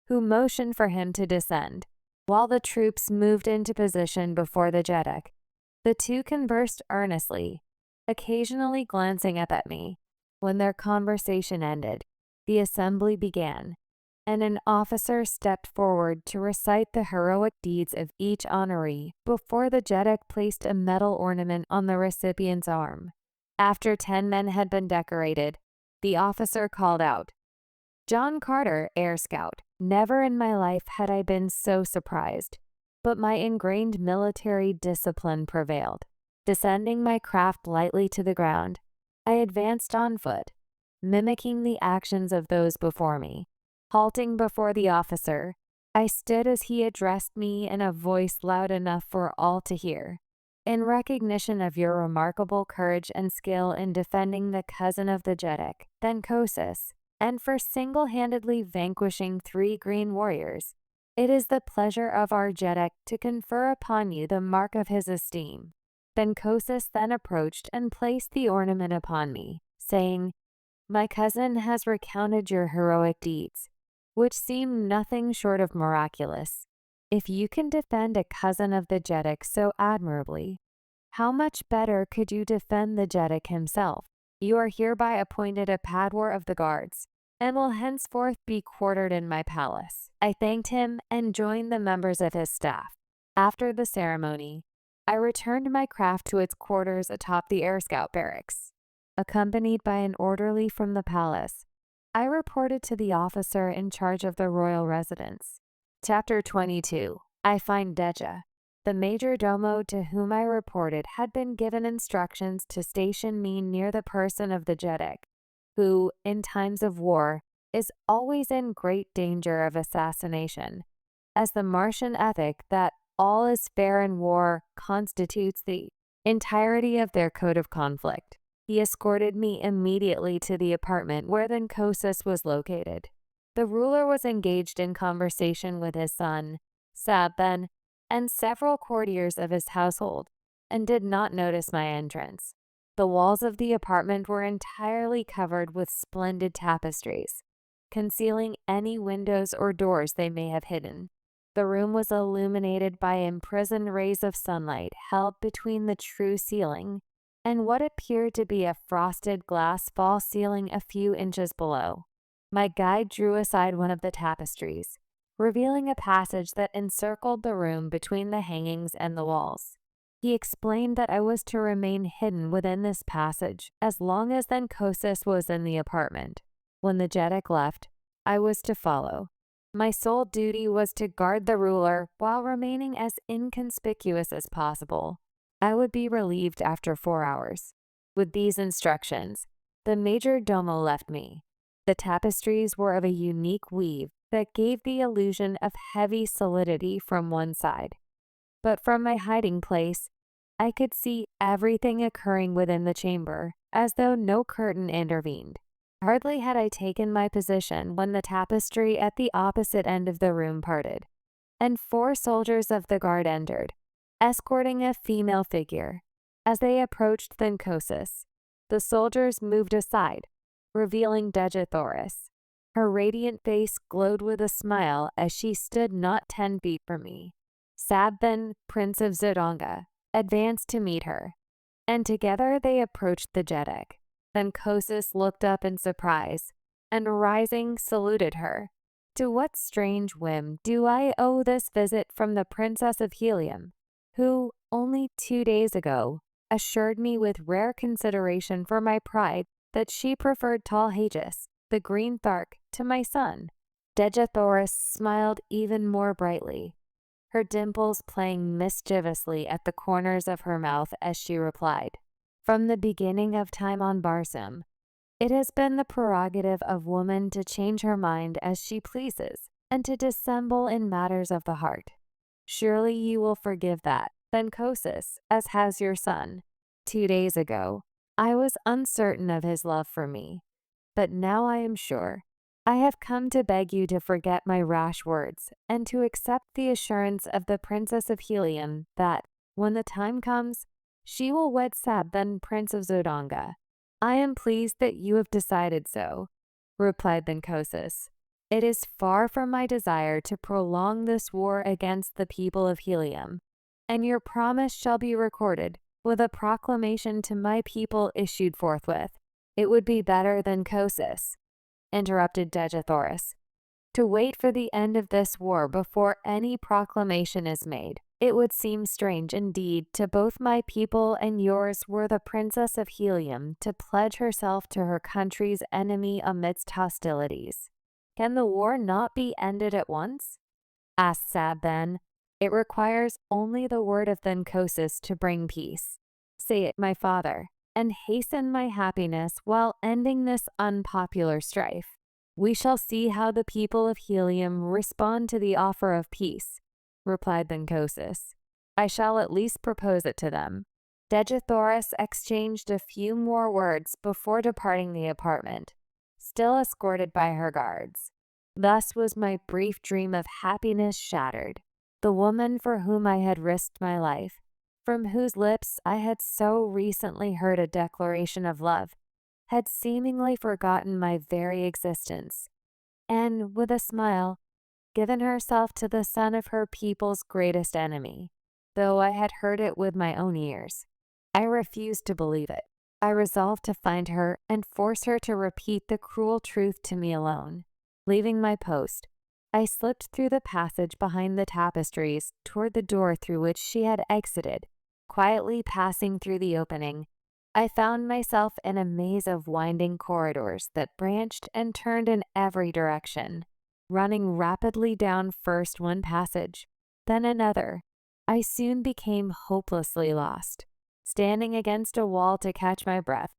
who motioned for him to descend. While the troops moved into position before the Jeddak, the two conversed earnestly, occasionally glancing up at me. When their conversation ended, the assembly began, and an officer stepped forward to recite the heroic deeds of each honoree before the Jeddak placed a metal ornament on the recipient's arm. After 10 men had been decorated, the officer called out, "John Carter, Air Scout." Never in my life had I been so surprised, but my ingrained military discipline prevailed. Descending my craft lightly to the ground, I advanced on foot, mimicking the actions of those before me. Halting before the officer, I stood as he addressed me in a voice loud enough for all to hear. "In recognition of your remarkable courage and skill in defending the cousin of the Jeddak, Thenkosis, and for single-handedly vanquishing 3 green warriors, it is the pleasure of our Jeddak to confer upon you the mark of his esteem." Thenkosis then approached and placed the ornament upon me, saying, "My cousin has recounted your heroic deeds, which seem nothing short of miraculous. If you can defend a cousin of the Jeddak so admirably, How much better could you defend the Jeddak himself? You are hereby appointed a Padwar of the guards, and will henceforth be quartered in my palace." I thanked him and joined the members of his staff. After the ceremony, I returned my craft to its quarters atop the Air Scout barracks. Accompanied by an orderly from the palace, I reported to the officer in charge of the royal residence. Chapter 22. I find Deja. The major domo to whom I reported had been given instructions to station me near the person of the Jeddak, who, in times of war, is always in great danger of assassination, as the Martian ethic that all is fair in war constitutes the entirety of their code of conflict. He escorted me immediately to the apartment where the Nkosis was located. The ruler was engaged in conversation with his son, Sabben, and several courtiers of his household, and did not notice my entrance. The walls of the apartment were entirely covered with splendid tapestries, concealing any windows or doors they may have hidden. The room was illuminated by imprisoned rays of sunlight held between the true ceiling and what appeared to be a frosted glass false ceiling a few inches below. My guide drew aside one of the tapestries, revealing a passage that encircled the room between the hangings and the walls. He explained that I was to remain hidden within this passage as long as the Nkosis was in the apartment. When the Jeddak left, I was to follow. My sole duty was to guard the ruler while remaining as inconspicuous as possible. I would be relieved after 4 hours. With these instructions, the major domo left me. The tapestries were of a unique weave that gave the illusion of heavy solidity from one side. But from my hiding place, I could see everything occurring within the chamber, as though no curtain intervened. Hardly had I taken my position when the tapestry at the opposite end of the room parted, and 4 soldiers of the guard entered, escorting a female figure. As they approached the Nkosis, the soldiers moved aside, revealing Deja Thoris. Her radiant face glowed with a smile as she stood not 10 feet from me. Sabben, Prince of Zodonga, advanced to meet her, and together they approached the Jeddak. Then Nkosis looked up in surprise, and rising, saluted her. To what strange whim do I owe this visit from the Princess of Helium, who, only 2 days ago, assured me with rare consideration for my pride that she preferred tall Hagis, the green Thark, to my son? Deja Thoris smiled even more brightly, her dimples playing mischievously at the corners of her mouth as she replied, "From the beginning of time on Barsoom, it has been the prerogative of woman to change her mind as she pleases and to dissemble in matters of the heart. Surely you will forgive that, then Nkosis, as has your son. 2 days ago, I was uncertain of his love for me, but now I am sure. I have come to beg you to forget my rash words and to accept the assurance of the Princess of Helium that, when the time comes, she will wed Sabben, Prince of Zodonga." "I am pleased that you have decided so," replied the Nkosis. "It is far from my desire to prolong this war against the people of Helium, and your promise shall be recorded, with a proclamation to my people issued forthwith." "It would be better than Nkosis," interrupted Deja Thoris, "to wait for the end of this war before any proclamation is made. It would seem strange indeed to both my people and yours were the Princess of Helium to pledge herself to her country's enemy amidst hostilities. Can the war not be ended at once?" asked Sabben. "It requires only the word of the Nkosis to bring peace. Say it, my father, and hasten my happiness while ending this unpopular strife. We shall see how the people of Helium respond to the offer of peace," replied the Nkosis. "I shall at least propose it to them." Deja Thoris exchanged a few more words before departing the apartment, still escorted by her guards. Thus was my brief dream of happiness shattered. The woman for whom I had risked my life, from whose lips I had so recently heard a declaration of love, had seemingly forgotten my very existence, and, with a smile, given herself to the son of her people's greatest enemy, though I had heard it with my own ears. I refused to believe it. I resolved to find her and force her to repeat the cruel truth to me alone. Leaving my post, I slipped through the passage behind the tapestries toward the door through which she had exited. Quietly passing through the opening, I found myself in a maze of winding corridors that branched and turned in every direction. Running rapidly down first one passage, then another, I soon became hopelessly lost. Standing against a wall to catch my breath,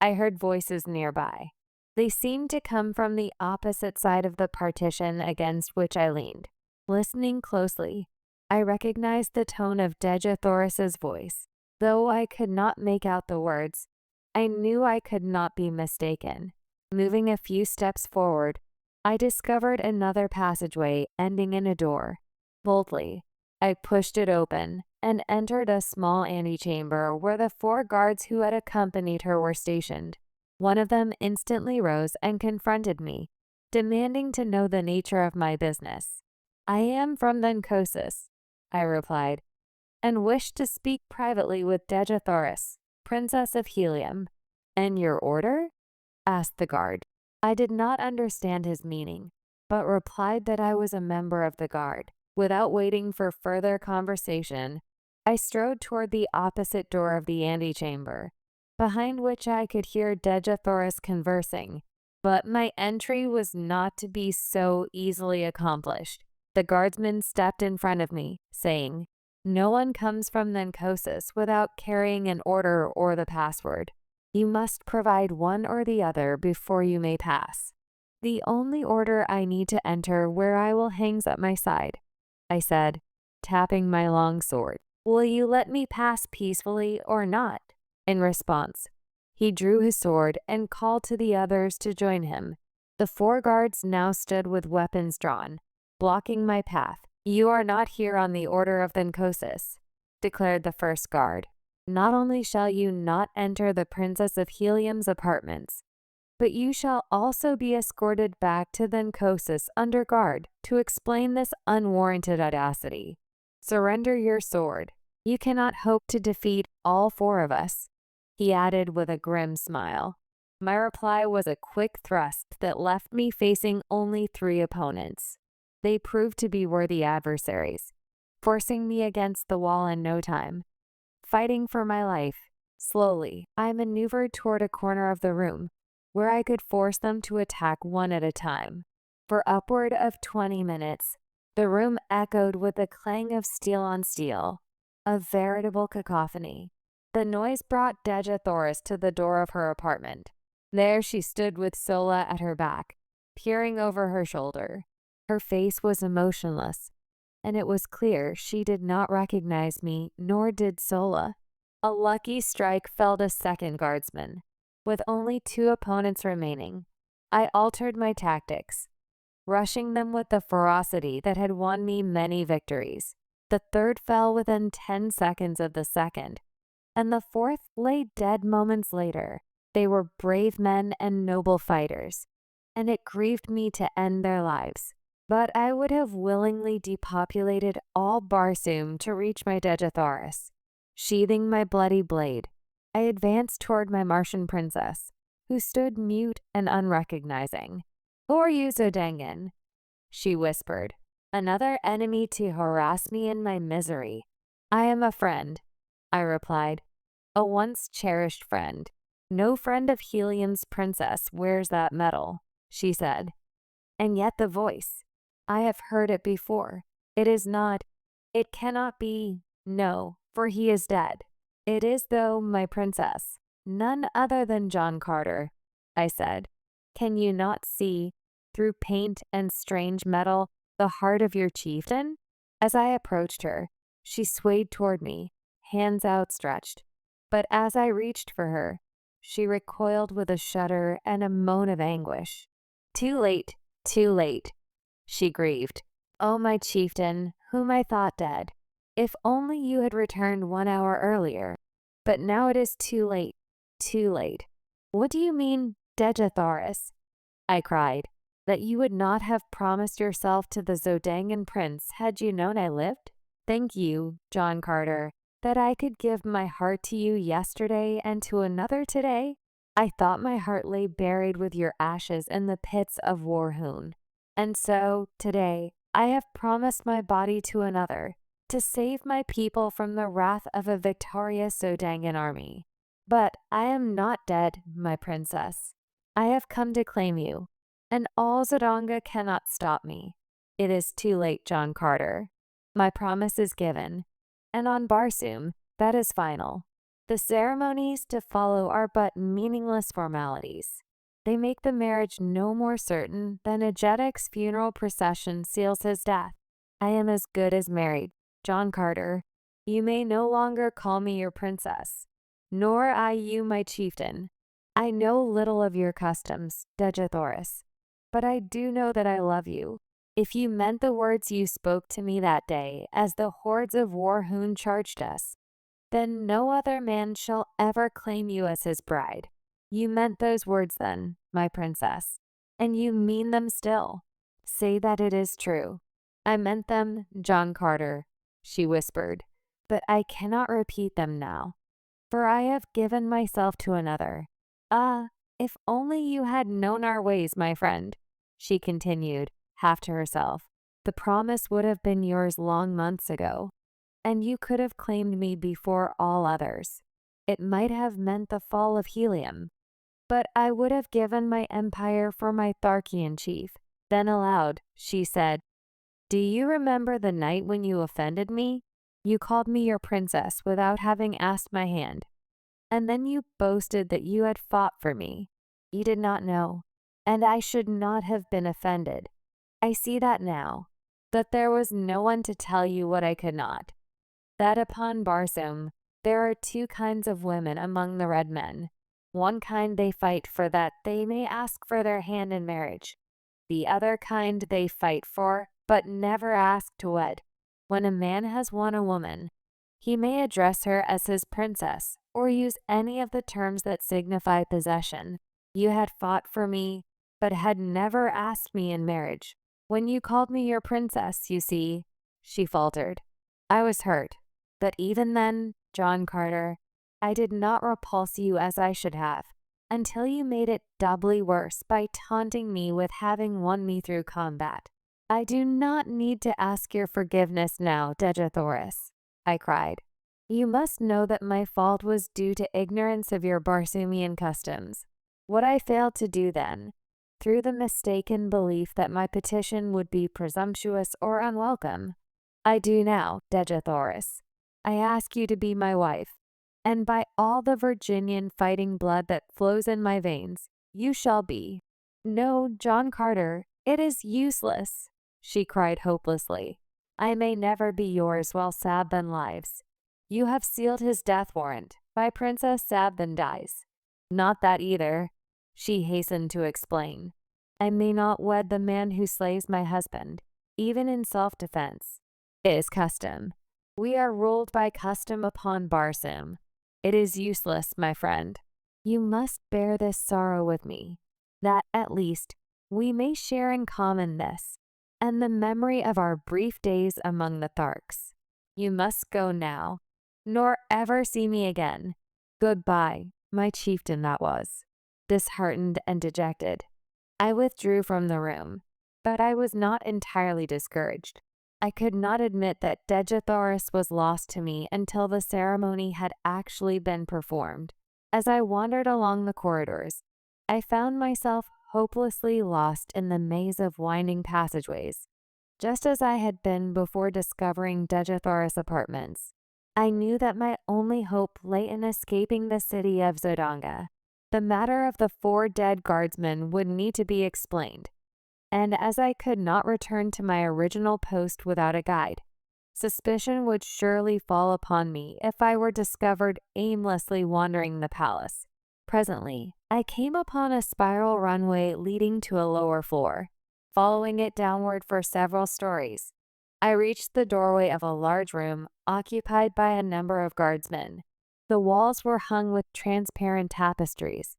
I heard voices nearby. They seemed to come from the opposite side of the partition against which I leaned. Listening closely, I recognized the tone of Dejathoris's voice. Though I could not make out the words, I knew I could not be mistaken. Moving a few steps forward, I discovered another passageway ending in a door. Boldly, I pushed it open and entered a small antechamber where the 4 guards who had accompanied her were stationed. One of them instantly rose and confronted me, demanding to know the nature of my business. "I am from Thenkosis," I replied, "and wish to speak privately with Dejathoris, Princess of Helium." "And your order?" asked the guard. I did not understand his meaning, but replied that I was a member of the guard. Without waiting for further conversation, I strode toward the opposite door of the antechamber, behind which I could hear Dejathoris conversing. But my entry was not to be so easily accomplished. The guardsman stepped in front of me, saying, "No one comes from Thenkosis without carrying an order or the password. You must provide one or the other before you may pass." "The only order I need to enter where I will hangs at my side," I said, tapping my long sword. "Will you let me pass peacefully or not?" In response, he drew his sword and called to the others to join him. The 4 guards now stood with weapons drawn, blocking my path. "You are not here on the order of Thenkosis," declared the first guard. "Not only shall you not enter the Princess of Helium's apartments, but you shall also be escorted back to Thenkosis under guard to explain this unwarranted audacity. Surrender your sword. You cannot hope to defeat all 4 of us," he added with a grim smile. My reply was a quick thrust that left me facing only 3 opponents. They proved to be worthy adversaries, forcing me against the wall in no time. Fighting for my life, slowly, I maneuvered toward a corner of the room where I could force them to attack one at a time. For upward of 20 minutes, the room echoed with the clang of steel on steel, a veritable cacophony. The noise brought Dejathoris to the door of her apartment. There she stood with Sola at her back, peering over her shoulder. Her face was emotionless, and it was clear she did not recognize me, nor did Sola. A lucky strike felled a second guardsman. With only 2 opponents remaining, I altered my tactics, rushing them with the ferocity that had won me many victories. The third fell within 10 seconds of the second, and the fourth lay dead moments later. They were brave men and noble fighters, and it grieved me to end their lives. But I would have willingly depopulated all Barsoom to reach my Dejathoris. Sheathing my bloody blade, I advanced toward my Martian princess, who stood mute and unrecognizing. "Who are you, Zodangan?" she whispered. "Another enemy to harass me in my misery." "I am a friend," I replied. "A once cherished friend." "No friend of Helium's princess wears that medal," she said. "And yet the voice. I have heard it before. It is not, it cannot be, no, for he is dead." "It is, though, my princess. None other than John Carter," I said. "Can you not see, through paint and strange metal, the heart of your chieftain?" As I approached her, she swayed toward me, hands outstretched. But as I reached for her, she recoiled with a shudder and a moan of anguish. Too late, she grieved. "Oh, my chieftain, whom I thought dead. If only you had returned 1 hour earlier. But now it is too late, too late." "What do you mean, Dejathoris?" I cried. "That you would not have promised yourself to the Zodangan prince had you known I lived?" "Thank you, John Carter. That I could give my heart to you yesterday and to another today? I thought my heart lay buried with your ashes in the pits of Warhoon. And so, today, I have promised my body to another, to save my people from the wrath of a victorious Sodangan army. But I am not dead, my princess. I have come to claim you, and all Zodanga cannot stop me. It is too late, John Carter. My promise is given, and on Barsoom, that is final. The ceremonies to follow are but meaningless formalities. They make the marriage no more certain than a Jedic's funeral procession seals his death. I am as good as married, John Carter. You may no longer call me your princess, nor I you my chieftain. I know little of your customs, Dejethoris, but I do know that I love you. If you meant the words you spoke to me that day as the hordes of Warhoon charged us, then no other man shall ever claim you as his bride. You meant those words then, my princess, and you mean them still. Say that it is true. I meant them, John Carter, she whispered, but I cannot repeat them now, for I have given myself to another. Ah, if only you had known our ways, my friend, she continued, half to herself. The promise would have been yours long months ago, and you could have claimed me before all others. It might have meant the fall of Helium, but I would have given my empire for my Tharkian chief. Then aloud, she said, do you remember the night when you offended me? You called me your princess without having asked my hand, and then you boasted that you had fought for me. You did not know, and I should not have been offended. I see that now, that there was no one to tell you what I could not. That upon Barsoom, there are two kinds of women among the red men. One kind they fight for that they may ask for their hand in marriage. The other kind they fight for, but never ask to wed. When a man has won a woman, he may address her as his princess, or use any of the terms that signify possession. You had fought for me, but had never asked me in marriage. When you called me your princess, you see, she faltered. I was hurt, but even then, John Carter, I did not repulse you as I should have, until you made it doubly worse by taunting me with having won me through combat. I do not need to ask your forgiveness now, Dejethoris, I cried. You must know that my fault was due to ignorance of your Barsoomian customs. What I failed to do then, through the mistaken belief that my petition would be presumptuous or unwelcome, I do now, Dejethoris. I ask you to be my wife, and by all the Virginian fighting blood that flows in my veins, you shall be. No, John Carter, it is useless, she cried hopelessly. I may never be yours while Sabthan lives. You have sealed his death warrant. By Princess Sabthan dies. Not that either, she hastened to explain. I may not wed the man who slays my husband, even in self-defense. It is custom. We are ruled by custom upon Barsoom. It is useless, my friend. You must bear this sorrow with me, that at least we may share in common this, and the memory of our brief days among the Tharks. You must go now, nor ever see me again. Goodbye, my chieftain that was. Disheartened and dejected, I withdrew from the room, but I was not entirely discouraged. I could not admit that Dejethoris was lost to me until the ceremony had actually been performed. As I wandered along the corridors, I found myself hopelessly lost in the maze of winding passageways, just as I had been before discovering Dejethoris' apartments. I knew that my only hope lay in escaping the city of Zodanga. The matter of the 4 dead guardsmen would need to be explained, and as I could not return to my original post without a guide, suspicion would surely fall upon me if I were discovered aimlessly wandering the palace. Presently, I came upon a spiral runway leading to a lower floor. Following it downward for several stories, I reached the doorway of a large room occupied by a number of guardsmen. The walls were hung with transparent tapestries,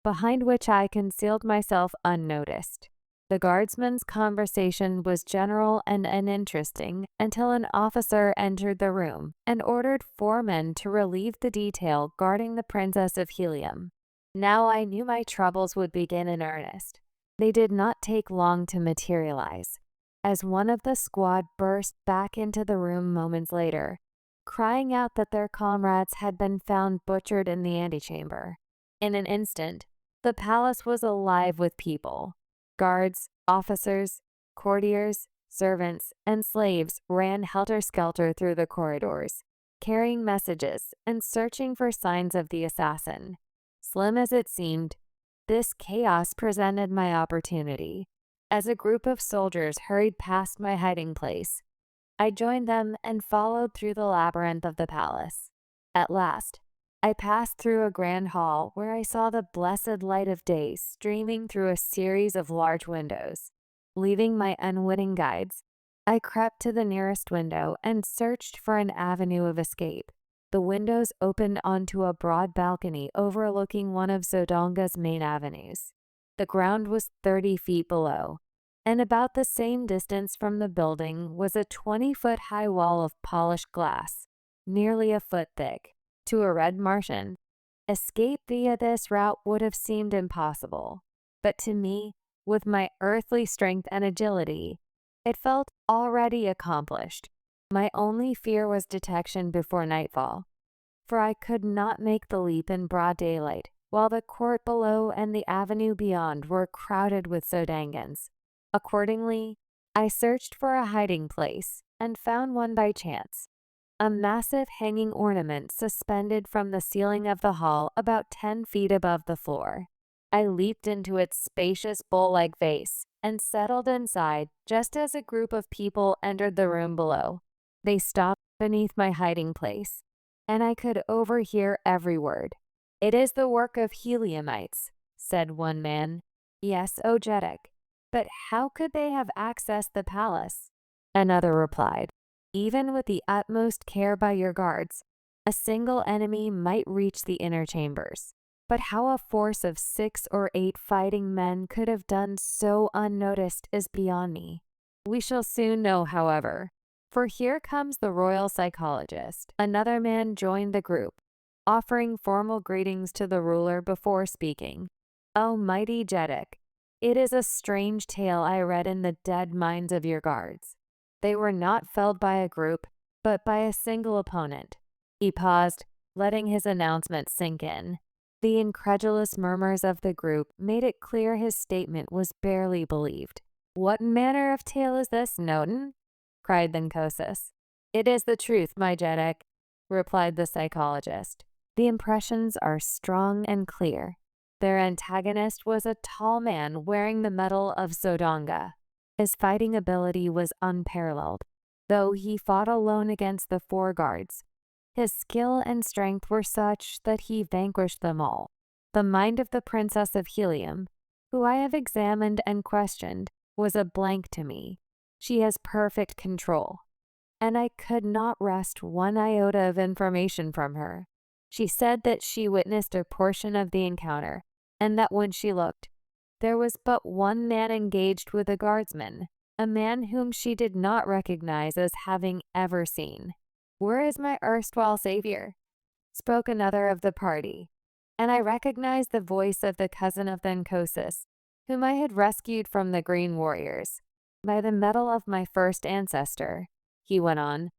behind which I concealed myself unnoticed. The guardsman's conversation was general and uninteresting until an officer entered the room and ordered 4 men to relieve the detail guarding the Princess of Helium. Now I knew my troubles would begin in earnest. They did not take long to materialize, as one of the squad burst back into the room moments later, crying out that their comrades had been found butchered in the antechamber. In an instant, the palace was alive with people. Guards, officers, courtiers, servants, and slaves ran helter-skelter through the corridors, carrying messages and searching for signs of the assassin. Slim as it seemed, this chaos presented my opportunity. As a group of soldiers hurried past my hiding place, I joined them and followed through the labyrinth of the palace. At last, I passed through a grand hall where I saw the blessed light of day streaming through a series of large windows. Leaving my unwitting guides, I crept to the nearest window and searched for an avenue of escape. The windows opened onto a broad balcony overlooking one of Zodonga's main avenues. The ground was 30 feet below, and about the same distance from the building was a 20-foot-high wall of polished glass, nearly a foot thick. To a red Martian, escape via this route would have seemed impossible, but to me, with my earthly strength and agility, it felt already accomplished. My only fear was detection before nightfall, for I could not make the leap in broad daylight, while the court below and the avenue beyond were crowded with Zodangans. Accordingly, I searched for a hiding place and found one by chance. A massive hanging ornament suspended from the ceiling of the hall about 10 feet above the floor. I leaped into its spacious bowl-like vase and settled inside just as a group of people entered the room below. They stopped beneath my hiding place, and I could overhear every word. "It is the work of Heliumites," said one man. "Yes, O Jeddak, but how could they have accessed the palace?" Another replied, "Even with the utmost care by your guards, a single enemy might reach the inner chambers. But how a force of 6 or 8 fighting men could have done so unnoticed is beyond me. We shall soon know, however, for here comes the royal psychologist." Another man joined the group, offering formal greetings to the ruler before speaking. "O mighty Jeddak, it is a strange tale I read in the dead minds of your guards. They were not felled by a group, but by a single opponent." He paused, letting his announcement sink in. The incredulous murmurs of the group made it clear his statement was barely believed. "What manner of tale is this, Noten?" cried Thenkosis. "It is the truth, my Jeddak," replied the psychologist. "The impressions are strong and clear. Their antagonist was a tall man wearing the medal of Zodonga. His fighting ability was unparalleled. Though he fought alone against the 4 guards, his skill and strength were such that he vanquished them all. The mind of the Princess of Helium, who I have examined and questioned, was a blank to me. She has perfect control, and I could not wrest one iota of information from her. She said that she witnessed a portion of the encounter, and that when she looked, there was but one man engaged with a guardsman, a man whom she did not recognize as having ever seen. "Where is my erstwhile savior?" spoke another of the party, and I recognized the voice of the cousin of Thenkosis, whom I had rescued from the Green Warriors. "By the medal of my first ancestor," he went on.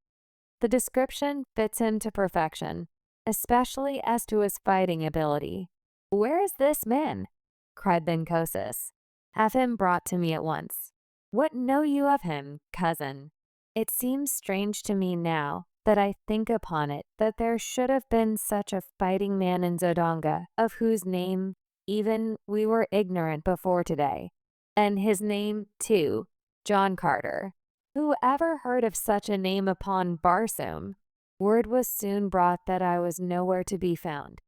"The description fits him to perfection, especially as to his fighting ability." "Where is this man?" cried Thenkosis. "Have him brought to me at once." "What know you of him, cousin?" It seems strange to me now that I think upon it that there should have been such a fighting man in Zodonga, of whose name even we were ignorant before today. And his name, too, John Carter. Who ever heard of such a name upon Barsoom? Word was soon brought that I was nowhere to be found,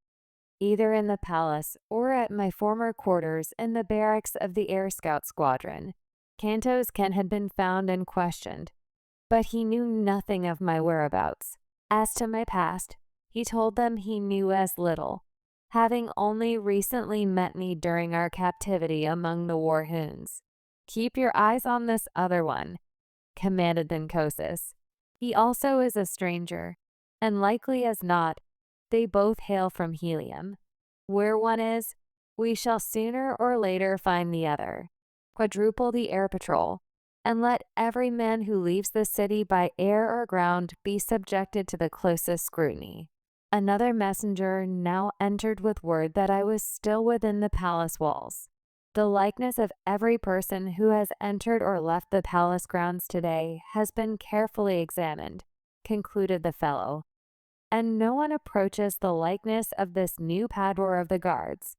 either in the palace or at my former quarters in the barracks of the Air Scout Squadron. Kanto's Ken had been found and questioned, but he knew nothing of my whereabouts. As to my past, he told them he knew as little, having only recently met me during our captivity among the Warhoons. "Keep your eyes on this other one," commanded Thenkosis. "He also is a stranger, and likely as not, they both hail from Helium. Where one is, we shall sooner or later find the other. Quadruple the air patrol, and let every man who leaves the city by air or ground be subjected to the closest scrutiny." Another messenger now entered with word that I was still within the palace walls. "The likeness of every person who has entered or left the palace grounds today has been carefully examined," concluded the fellow, "and no one approaches the likeness of this new padwar of the guards,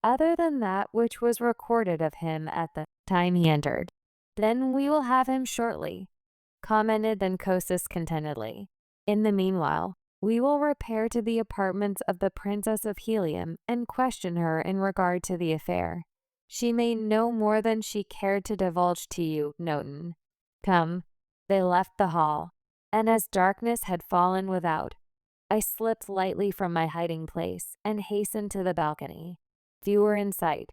other than that which was recorded of him at the time he entered." "Then we will have him shortly," commented Thenkosis contentedly. "In the meanwhile, we will repair to the apartments of the Princess of Helium and question her in regard to the affair. She may know more than she cared to divulge to you, Noten. Come." They left the hall, and as darkness had fallen without, I slipped lightly from my hiding place and hastened to the balcony. Few were in sight,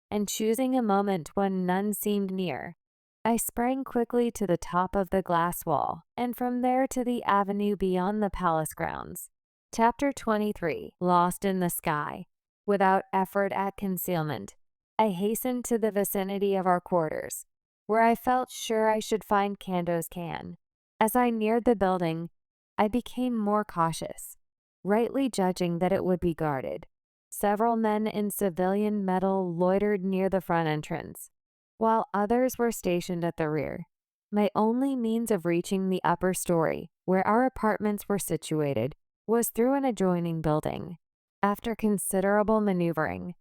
and choosing a moment when none seemed near, I sprang quickly to the top of the glass wall, and from there to the avenue beyond the palace grounds. Chapter 23. Lost in the Sky. Without effort at concealment, I hastened to the vicinity of our quarters, where I felt sure I should find Kando's can. As I neared the building, I became more cautious, rightly judging that it would be guarded. Several men in civilian metal loitered near the front entrance, while others were stationed at the rear. My only means of reaching the upper story, where our apartments were situated, was through an adjoining building. After considerable maneuvering,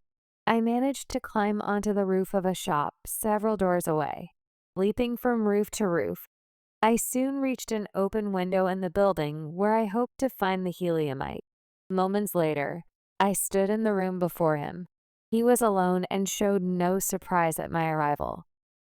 I managed to climb onto the roof of a shop several doors away. Leaping from roof to roof, I soon reached an open window in the building where I hoped to find the heliumite. Moments later, I stood in the room before him. He was alone and showed no surprise at my arrival,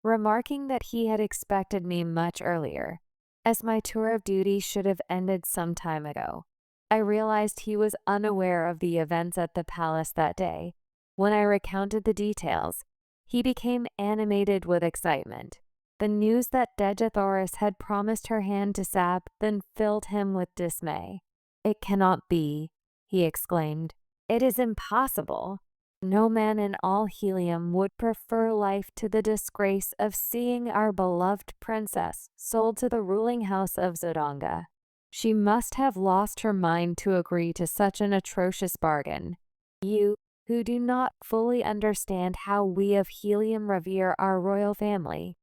remarking that he had expected me much earlier, as my tour of duty should have ended some time ago. I realized he was unaware of the events at the palace that day. When I recounted the details, he became animated with excitement. The news that Dejathoris had promised her hand to Sab then filled him with dismay. "It cannot be," he exclaimed. "It is impossible. No man in all Helium would prefer life to the disgrace of seeing our beloved princess sold to the ruling house of Zodanga. She must have lost her mind to agree to such an atrocious bargain. You, who do not fully understand how we of Helium revere our royal family,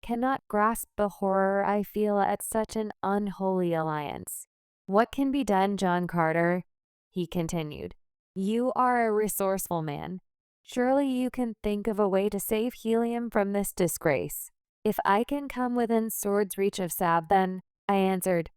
cannot grasp the horror I feel at such an unholy alliance. What can be done, John Carter?" he continued. "You are a resourceful man. Surely you can think of a way to save Helium from this disgrace." "If I can come within sword's reach of Sab, then," I answered,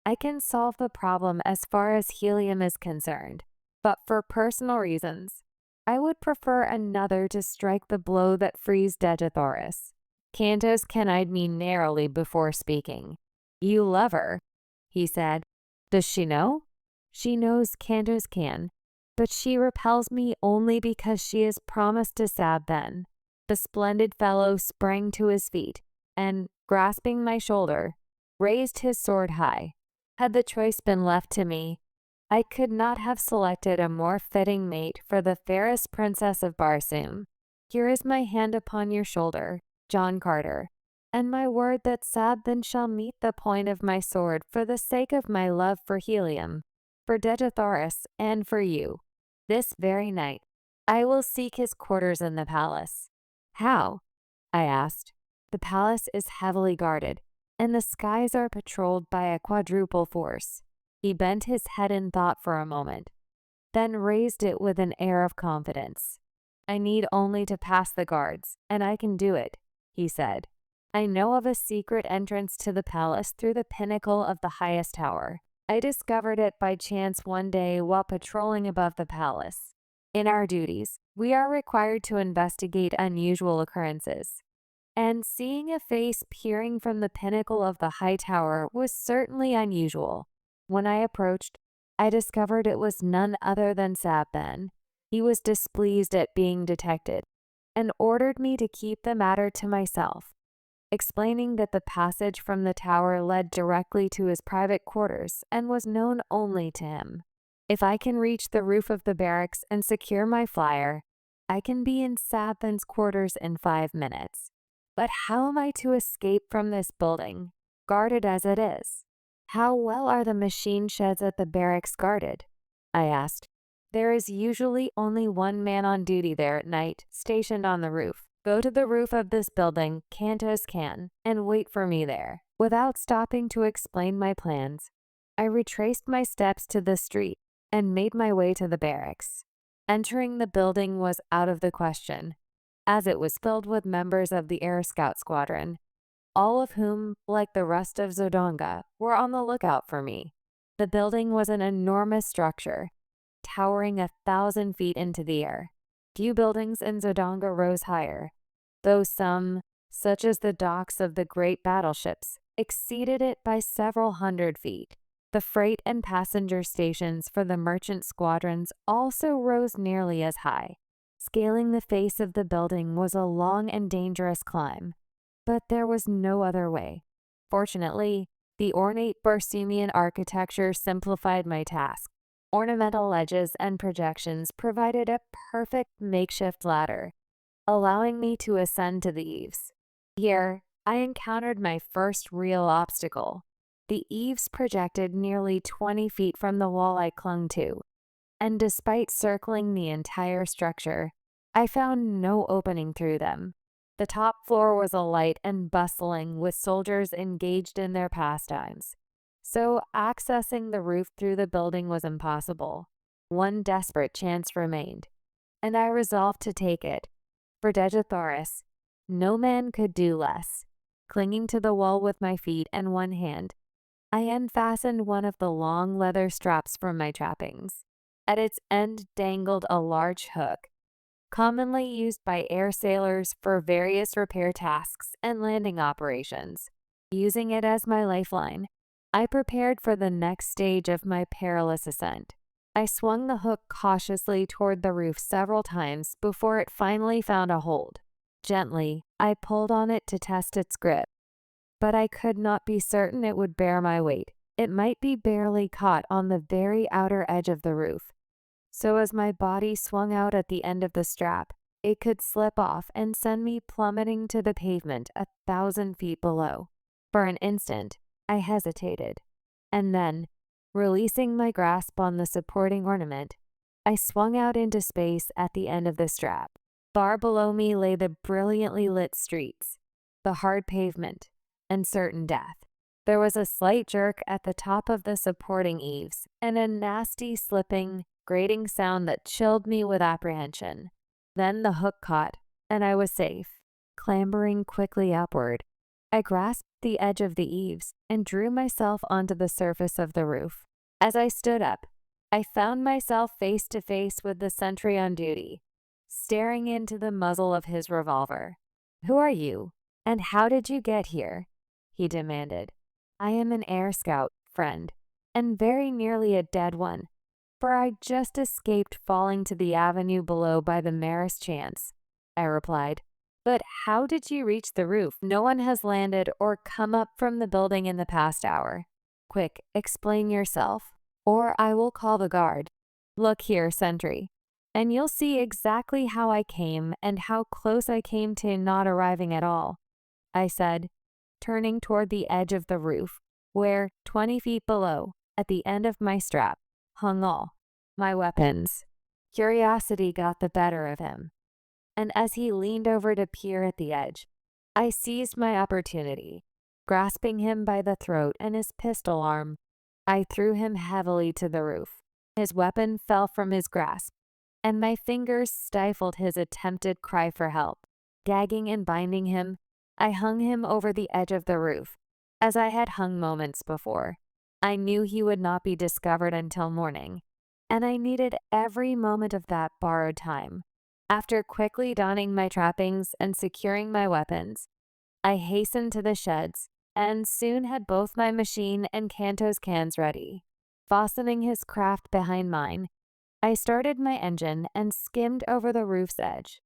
"I can solve the problem as far as Helium is concerned. But for personal reasons, I would prefer another to strike the blow that frees Dejathoris." Kantos eyed me narrowly before speaking. "You love her," he said. "Does she know?" "She knows Kantos can, but she repels me only because she is promised to Sab Ben." The splendid fellow sprang to his feet and, grasping my shoulder, raised his sword high. Had the choice been left to me, I could not have selected a more fitting mate for the fairest princess of Barsoom. Here is my hand upon your shoulder, John Carter, and my word that Sab then shall meet the point of my sword for the sake of my love for Helium, for Dejathoris, and for you. This very night, I will seek his quarters in the palace." "How?" I asked. "The palace is heavily guarded, and the skies are patrolled by a quadruple force." He bent his head in thought for a moment, then raised it with an air of confidence. "I need only to pass the guards, and I can do it," he said. "I know of a secret entrance to the palace through the pinnacle of the highest tower. I discovered it by chance one day while patrolling above the palace. In our duties, we are required to investigate unusual occurrences, and seeing a face peering from the pinnacle of the high tower was certainly unusual. When I approached, I discovered it was none other than Sab Ben. He was displeased at being detected, and ordered me to keep the matter to myself, explaining that the passage from the tower led directly to his private quarters and was known only to him. If I can reach the roof of the barracks and secure my flyer, I can be in Sapin's quarters in 5 minutes. But how am I to escape from this building, guarded as it is? How well are the machine sheds at the barracks guarded? I asked. There is usually only one man on duty there at night, stationed on the roof. Go to the roof of this building, Cantos can, and wait for me there. Without stopping to explain my plans, I retraced my steps to the street and made my way to the barracks. Entering the building was out of the question, as it was filled with members of the Air Scout Squadron, all of whom, like the rest of Zodonga, were on the lookout for me. The building was an enormous structure, towering 1,000 feet into the air. Few buildings in Zodonga rose higher, though some, such as the docks of the great battleships, exceeded it by several hundred feet. The freight and passenger stations for the merchant squadrons also rose nearly as high. Scaling the face of the building was a long and dangerous climb, but there was no other way. Fortunately, the ornate Barsoomian architecture simplified my task. Ornamental ledges and projections provided a perfect makeshift ladder, allowing me to ascend to the eaves. Here, I encountered my first real obstacle. The eaves projected nearly 20 feet from the wall I clung to, and despite circling the entire structure, I found no opening through them. The top floor was alight and bustling with soldiers engaged in their pastimes, so accessing the roof through the building was impossible. One desperate chance remained, and I resolved to take it. For Degethoris, no man could do less. Clinging to the wall with my feet and one hand, I unfastened one of the long leather straps from my trappings. At its end dangled a large hook, commonly used by air sailors for various repair tasks and landing operations. Using it as my lifeline, I prepared for the next stage of my perilous ascent. I swung the hook cautiously toward the roof several times before it finally found a hold. Gently, I pulled on it to test its grip, but I could not be certain it would bear my weight. It might be barely caught on the very outer edge of the roof. So as my body swung out at the end of the strap, it could slip off and send me plummeting to the pavement 1,000 feet below. For an instant, I hesitated, and then, releasing my grasp on the supporting ornament, I swung out into space at the end of the strap. Far below me lay the brilliantly lit streets, the hard pavement, and certain death. There was a slight jerk at the top of the supporting eaves, and a nasty slipping, grating sound that chilled me with apprehension. Then the hook caught, and I was safe. Clambering quickly upward, I grasped the edge of the eaves and drew myself onto the surface of the roof. As I stood up, I found myself face to face with the sentry on duty, staring into the muzzle of his revolver. "Who are you, and how did you get here?" he demanded. "I am an air scout, friend, and very nearly a dead one, for I just escaped falling to the avenue below by the merest chance," I replied. "But how did you reach the roof? No one has landed or come up from the building in the past hour. Quick, explain yourself, or I will call the guard. Look here, sentry, and you'll see exactly how I came and how close I came to not arriving at all," I said, turning toward the edge of the roof, where, 20 feet below, at the end of my strap, hung all my weapons. Curiosity got the better of him, and as he leaned over to peer at the edge, I seized my opportunity. Grasping him by the throat and his pistol arm, I threw him heavily to the roof. His weapon fell from his grasp, and my fingers stifled his attempted cry for help. Gagging and binding him, I hung him over the edge of the roof, as I had hung moments before. I knew he would not be discovered until morning, and I needed every moment of that borrowed time. After quickly donning my trappings and securing my weapons, I hastened to the sheds and soon had both my machine and Cantos cans ready. Fastening his craft behind mine, I started my engine and skimmed over the roof's edge.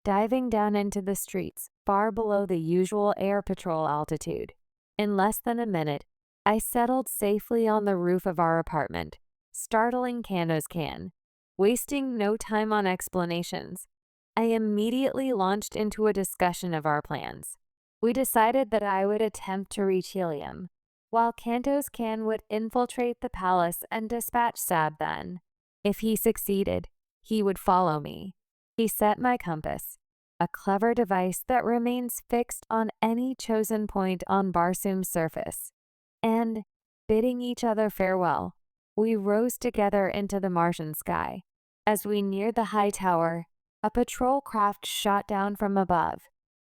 diving down into the streets far below the usual air patrol altitude. In less than a minute, I settled safely on the roof of our apartment, startling Kando's can. Wasting no time on explanations, I immediately launched into a discussion of our plans. We decided that I would attempt to reach helium, while Kanto's can would infiltrate the palace and dispatch Sabdan. If he succeeded, he would follow me. He set my compass, a clever device that remains fixed on any chosen point on Barsoom's surface, and, bidding each other farewell, we rose together into the Martian sky. As we neared the high tower, a patrol craft shot down from above,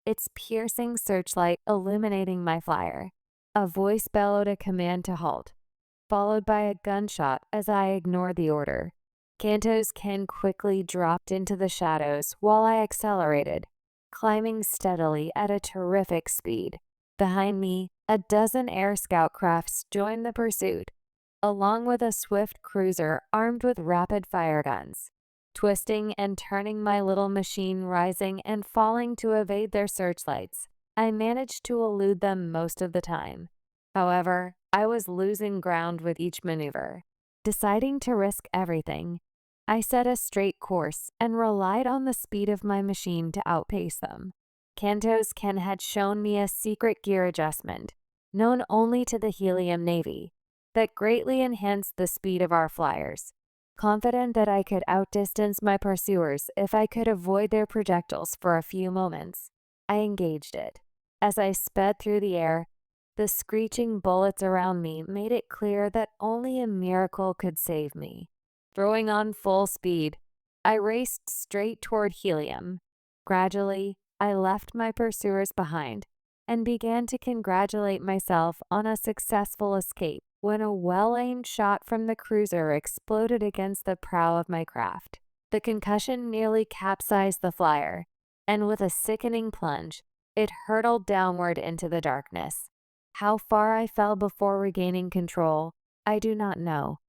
its piercing searchlight illuminating my flyer. A voice bellowed a command to halt, followed by a gunshot as I ignored the order. Kanto's can quickly dropped into the shadows while I accelerated, climbing steadily at a terrific speed. Behind me, a dozen air scout crafts joined the pursuit, along with a swift cruiser armed with rapid fire guns. Twisting and turning my little machine, rising and falling to evade their searchlights, I managed to elude them most of the time. However, I was losing ground with each maneuver. Deciding to risk everything, I set a straight course and relied on the speed of my machine to outpace them. Kanto's can had shown me a secret gear adjustment, known only to the Helium Navy, that greatly enhanced the speed of our flyers. Confident that I could outdistance my pursuers if I could avoid their projectiles for a few moments, I engaged it. As I sped through the air, the screeching bullets around me made it clear that only a miracle could save me. Throwing on full speed, I raced straight toward helium. Gradually, I left my pursuers behind and began to congratulate myself on a successful escape when a well-aimed shot from the cruiser exploded against the prow of my craft. The concussion nearly capsized the flyer, and with a sickening plunge, it hurtled downward into the darkness. How far I fell before regaining control, I do not know,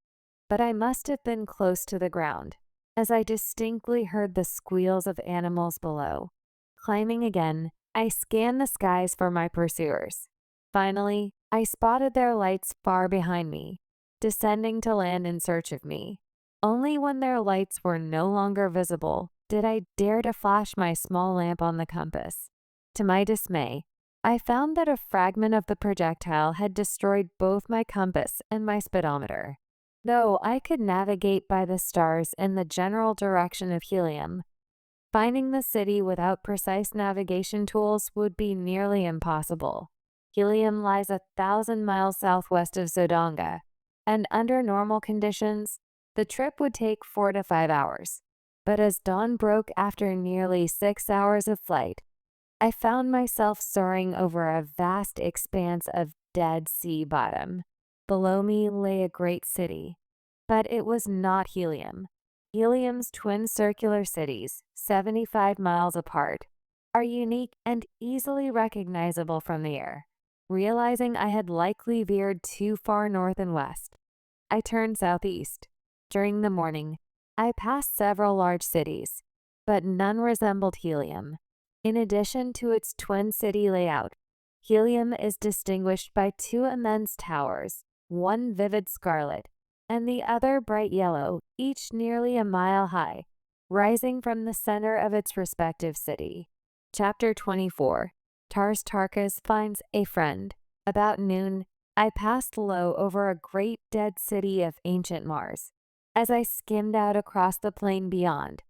but I must have been close to the ground, as I distinctly heard the squeals of animals below. Climbing again, I scanned the skies for my pursuers. Finally, I spotted their lights far behind me, descending to land in search of me. Only when their lights were no longer visible did I dare to flash my small lamp on the compass. To my dismay, I found that a fragment of the projectile had destroyed both my compass and my speedometer. Though I could navigate by the stars in the general direction of helium, finding the city without precise navigation tools would be nearly impossible. Helium lies 1,000 miles southwest of Zodonga, and under normal conditions, the trip would take 4 to 5 hours. But as dawn broke after nearly 6 hours of flight, I found myself soaring over a vast expanse of dead sea bottom. Below me lay a great city, but it was not Helium. Helium's twin circular cities, 75 miles apart, are unique and easily recognizable from the air. Realizing I had likely veered too far north and west, I turned southeast. During the morning, I passed several large cities, but none resembled Helium. In addition to its twin city layout, Helium is distinguished by 2 immense towers, one vivid scarlet and the other bright yellow, each nearly a mile high, rising from the center of its respective city. Chapter 24. Tars Tarkas finds a friend. About noon, I passed low over a great dead city of ancient Mars. As I skimmed out across the plain beyond,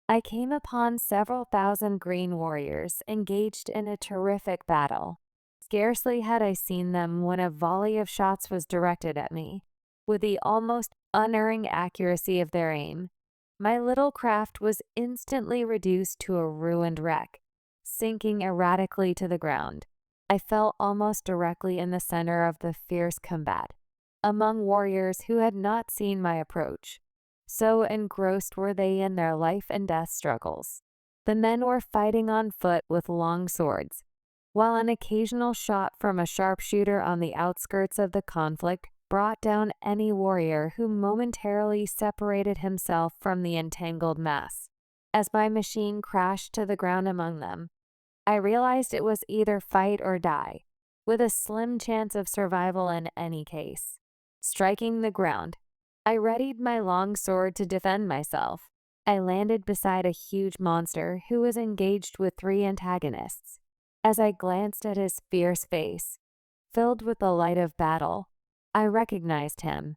I came upon several thousand green warriors engaged in a terrific battle. Scarcely had I seen them when a volley of shots was directed at me. With the almost unerring accuracy of their aim, my little craft was instantly reduced to a ruined wreck, sinking erratically to the ground. I fell almost directly in the center of the fierce combat, among warriors who had not seen my approach. So engrossed were they in their life and death struggles. The men were fighting on foot with long swords, while an occasional shot from a sharpshooter on the outskirts of the conflict brought down any warrior who momentarily separated himself from the entangled mass. As my machine crashed to the ground among them, I realized it was either fight or die, with a slim chance of survival in any case. Striking the ground, I readied my long sword to defend myself. I landed beside a huge monster who was engaged with 3 antagonists. As I glanced at his fierce face, filled with the light of battle, I recognized him.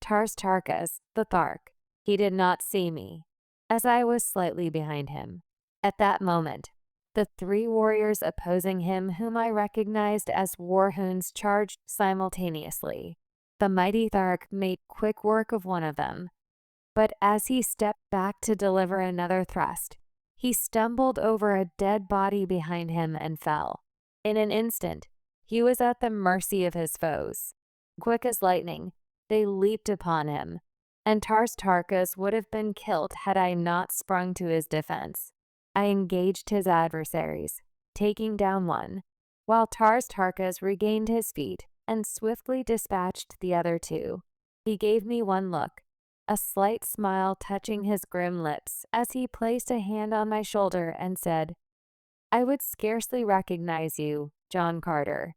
Tarkas, the Thark. He did not see me, as I was slightly behind him. At that moment, the 3 warriors opposing him, whom I recognized as warhoons, charged simultaneously. The mighty Thark made quick work of one of them, but as he stepped back to deliver another thrust, he stumbled over a dead body behind him and fell. In an instant, he was at the mercy of his foes. Quick as lightning, they leaped upon him, and Tarkas would have been killed had I not sprung to his defense. I engaged his adversaries, taking down one, while Tarkas regained his feet and swiftly dispatched the other 2. He gave me one look, a slight smile touching his grim lips as he placed a hand on my shoulder and said, "I would scarcely recognize you, John Carter,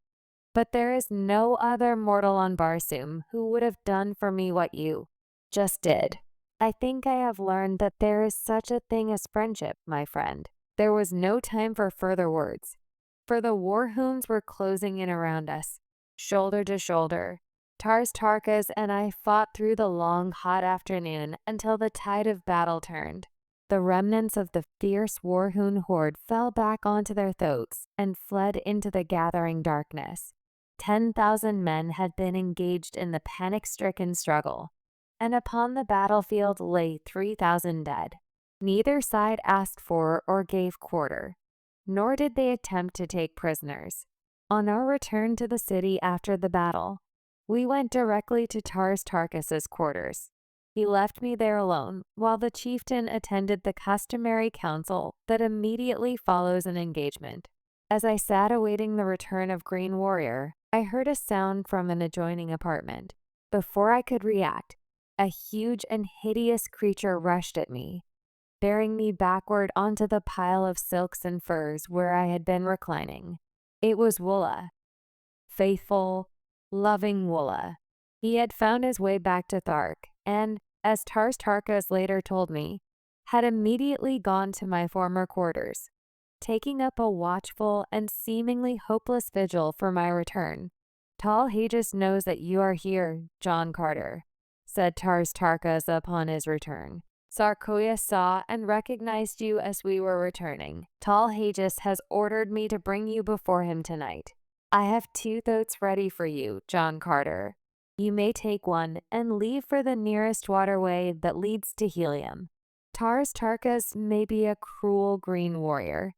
but there is no other mortal on Barsoom who would have done for me what you just did. I think I have learned that there is such a thing as friendship, my friend." There was no time for further words, for the warhoons were closing in around us, shoulder to shoulder. Tarkas and I fought through the long, hot afternoon until the tide of battle turned. The remnants of the fierce warhoon horde fell back onto their throats and fled into the gathering darkness. 10,000 men had been engaged in the panic-stricken struggle, and upon the battlefield lay 3,000 dead. Neither side asked for or gave quarter, nor did they attempt to take prisoners. On our return to the city after the battle, we went directly to Tarkas's quarters. He left me there alone, while the chieftain attended the customary council that immediately follows an engagement. As I sat awaiting the return of Green Warrior, I heard a sound from an adjoining apartment. Before I could react, a huge and hideous creature rushed at me, bearing me backward onto the pile of silks and furs where I had been reclining. It was Woola. Faithful, loving Woola. He had found his way back to Thark, and, as Tarkas later told me, had immediately gone to my former quarters, taking up a watchful and seemingly hopeless vigil for my return. "Tal Hages knows that you are here, John Carter," said Tarkas upon his return. "Sarkoya saw and recognized you as we were returning. Tal Hages has ordered me to bring you before him tonight. I have 2 thoats ready for you, John Carter. You may take one and leave for the nearest waterway that leads to Helium. Tarkas may be a cruel green warrior,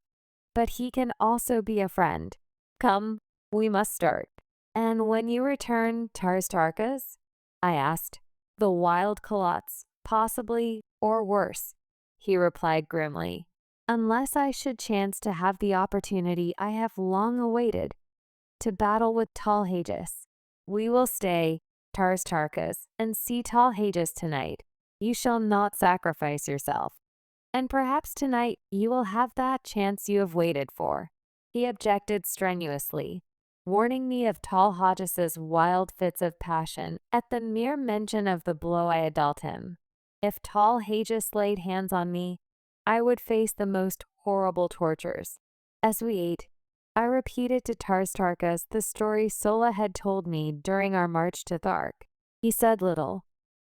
but he can also be a friend. Come, we must start." "And when you return, Tarkas?" I asked. "The wild Kalots, possibly, or worse," he replied grimly. "Unless I should chance to have the opportunity I have long awaited, to battle with Tal Hages. We will stay, Tarkas, and see Tal Hages tonight. You shall not sacrifice yourself. And perhaps tonight you will have that chance you have waited for." He objected strenuously, warning me of Tal Hages's wild fits of passion at the mere mention of the blow I had dealt him. If Tal Hages laid hands on me, I would face the most horrible tortures. As we ate, I repeated to Tarkas the story Sola had told me during our march to Thark. He said little,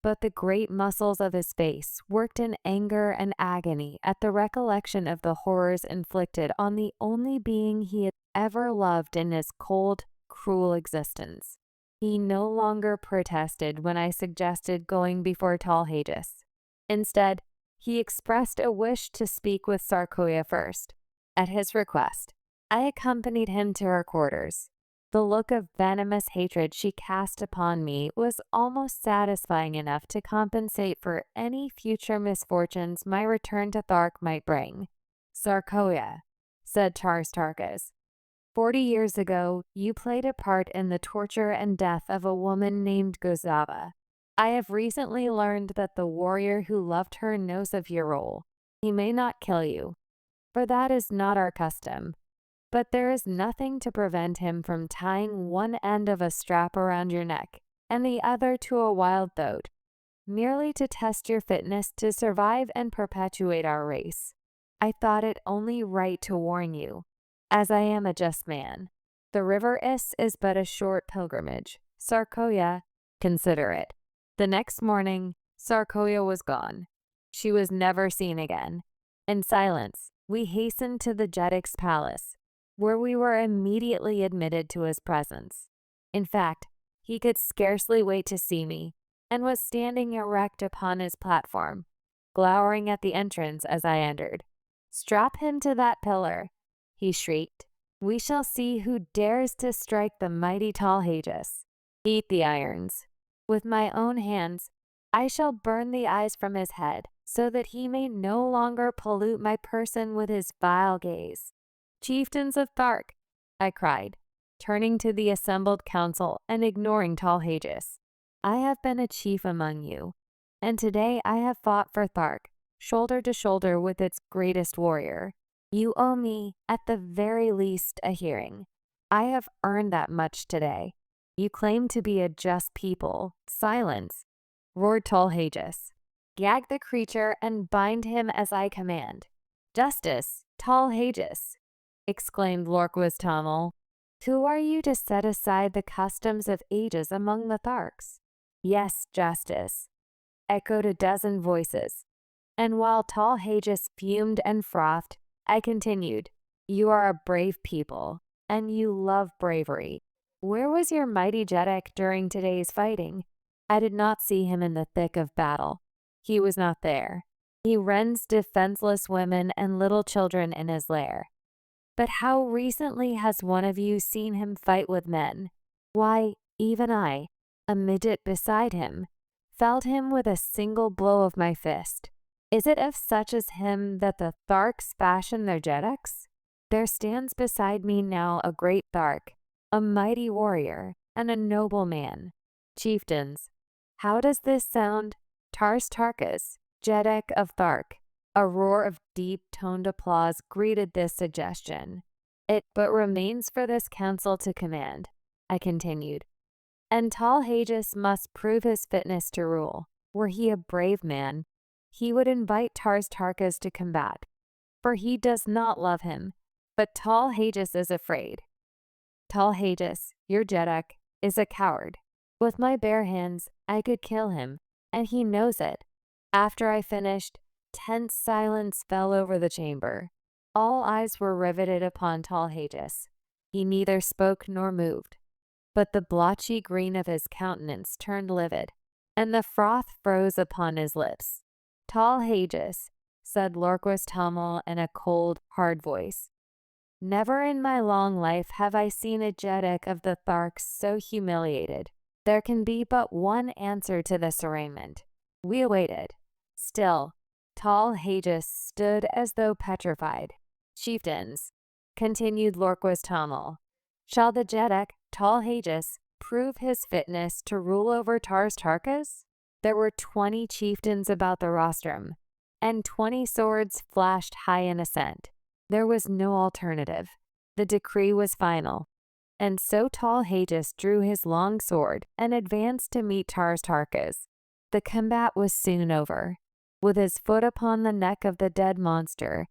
but the great muscles of his face worked in anger and agony at the recollection of the horrors inflicted on the only being he had ever loved in his cold, cruel existence. He no longer protested when I suggested going before Tal Hages. Instead, he expressed a wish to speak with Sarkoya first. At his request, I accompanied him to her quarters. The look of venomous hatred she cast upon me was almost satisfying enough to compensate for any future misfortunes my return to Thark might bring. "Sarkoya," said Tarkas, 40 years ago, you played a part in the torture and death of a woman named Gozava. I have recently learned that the warrior who loved her knows of your role. He may not kill you, for that is not our custom, but there is nothing to prevent him from tying one end of a strap around your neck and the other to a wild goat, merely to test your fitness to survive and perpetuate our race. I thought it only right to warn you, as I am a just man. The river is but a short pilgrimage. Sarkoya, consider it. The next morning, Sarkoya was gone. She was never seen again. In silence, we hastened to the Jedik's palace, where we were immediately admitted to his presence. In fact, he could scarcely wait to see me, and was standing erect upon his platform, glowering at the entrance as I entered. "Strap him to that pillar," he shrieked. "We shall see who dares to strike the mighty Talhages. Eat the irons. With my own hands, I shall burn the eyes from his head, so that he may no longer pollute my person with his vile gaze." "Chieftains of Thark," I cried, turning to the assembled council and ignoring Talhages, "I have been a chief among you, and today I have fought for Thark, shoulder to shoulder with its greatest warrior. You owe me, at the very least, a hearing. I have earned that much today. You claim to be a just people. Silence," roared Talhages. "Gag the creature and bind him as I command." "Justice, Talhages," exclaimed Lorquas Tamil. "Who are you to set aside the customs of ages among the Tharks?" "Yes, justice," echoed a dozen voices. And while Talhages fumed and frothed, I continued, "You are a brave people, and you love bravery. Where was your mighty Jedek during today's fighting?" "I did not see him in the thick of battle. He was not there. He rends defenseless women and little children in his lair." "But how recently has one of you seen him fight with men?" "Why, even I, a midget beside him, felled him with a single blow of my fist. Is it of such as him that the Tharks fashion their Jedeks? There stands beside me now a great Thark, a mighty warrior, and a noble man. Chieftains, how does this sound? Tars Tarkas, Jedek of Thark." A roar of deep-toned applause greeted this suggestion. "It but remains for this council to command," I continued. "And Talhages must prove his fitness to rule. Were he a brave man, he would invite Tars Tarkas to combat, for he does not love him, but Talhages is afraid. Talhages, your Jedek, is a coward. With my bare hands, I could kill him, and he knows it." After I finished, tense silence fell over the chamber. All eyes were riveted upon Talhages. He neither spoke nor moved, but the blotchy green of his countenance turned livid, and the froth froze upon his lips. "Talhages," said Lorquas Tamil in a cold, hard voice, "never in my long life have I seen a Jedek of the Tharks so humiliated. There can be but one answer to this arraignment." We awaited. Still, Talhages stood as though petrified. "Chieftains," continued Lorquas Tamil, "shall the Jedek, Talhages, prove his fitness to rule over Tars Tarkas?" There were 20 chieftains about the rostrum, and 20 swords flashed high in assent. There was no alternative. The decree was final. And so Talhages drew his long sword and advanced to meet Tars Tarkas. The combat was soon over. With his foot upon the neck of the dead monster,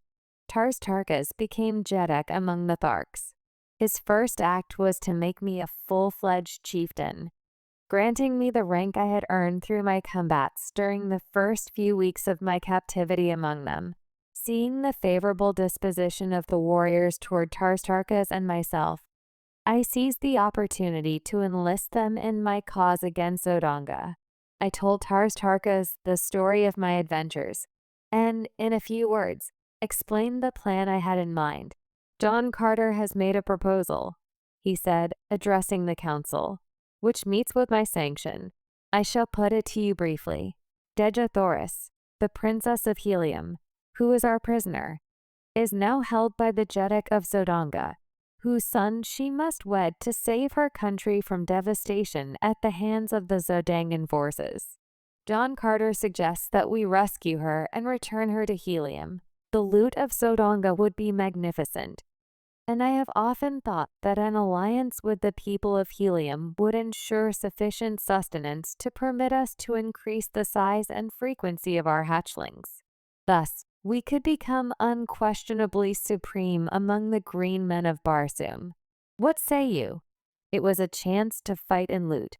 Tars Tarkas became Jedek among the Tharks. His first act was to make me a full-fledged chieftain, granting me the rank I had earned through my combats during the first few weeks of my captivity among them. Seeing the favorable disposition of the warriors toward Tars Tarkas and myself, I seized the opportunity to enlist them in my cause against Zodanga. I told Tars Tarkas the story of my adventures, and, in a few words, explained the plan I had in mind. "John Carter has made a proposal," he said, addressing the council, "which meets with my sanction. I shall put it to you briefly. Deja Thoris, the Princess of Helium, who is our prisoner, is now held by the Jedek of Zodanga, whose son she must wed to save her country from devastation at the hands of the Zodangan forces. John Carter suggests that we rescue her and return her to Helium. The loot of Sodonga would be magnificent, and I have often thought that an alliance with the people of Helium would ensure sufficient sustenance to permit us to increase the size and frequency of our hatchlings. Thus, we could become unquestionably supreme among the green men of Barsoom. What say you? It was a chance to fight and loot,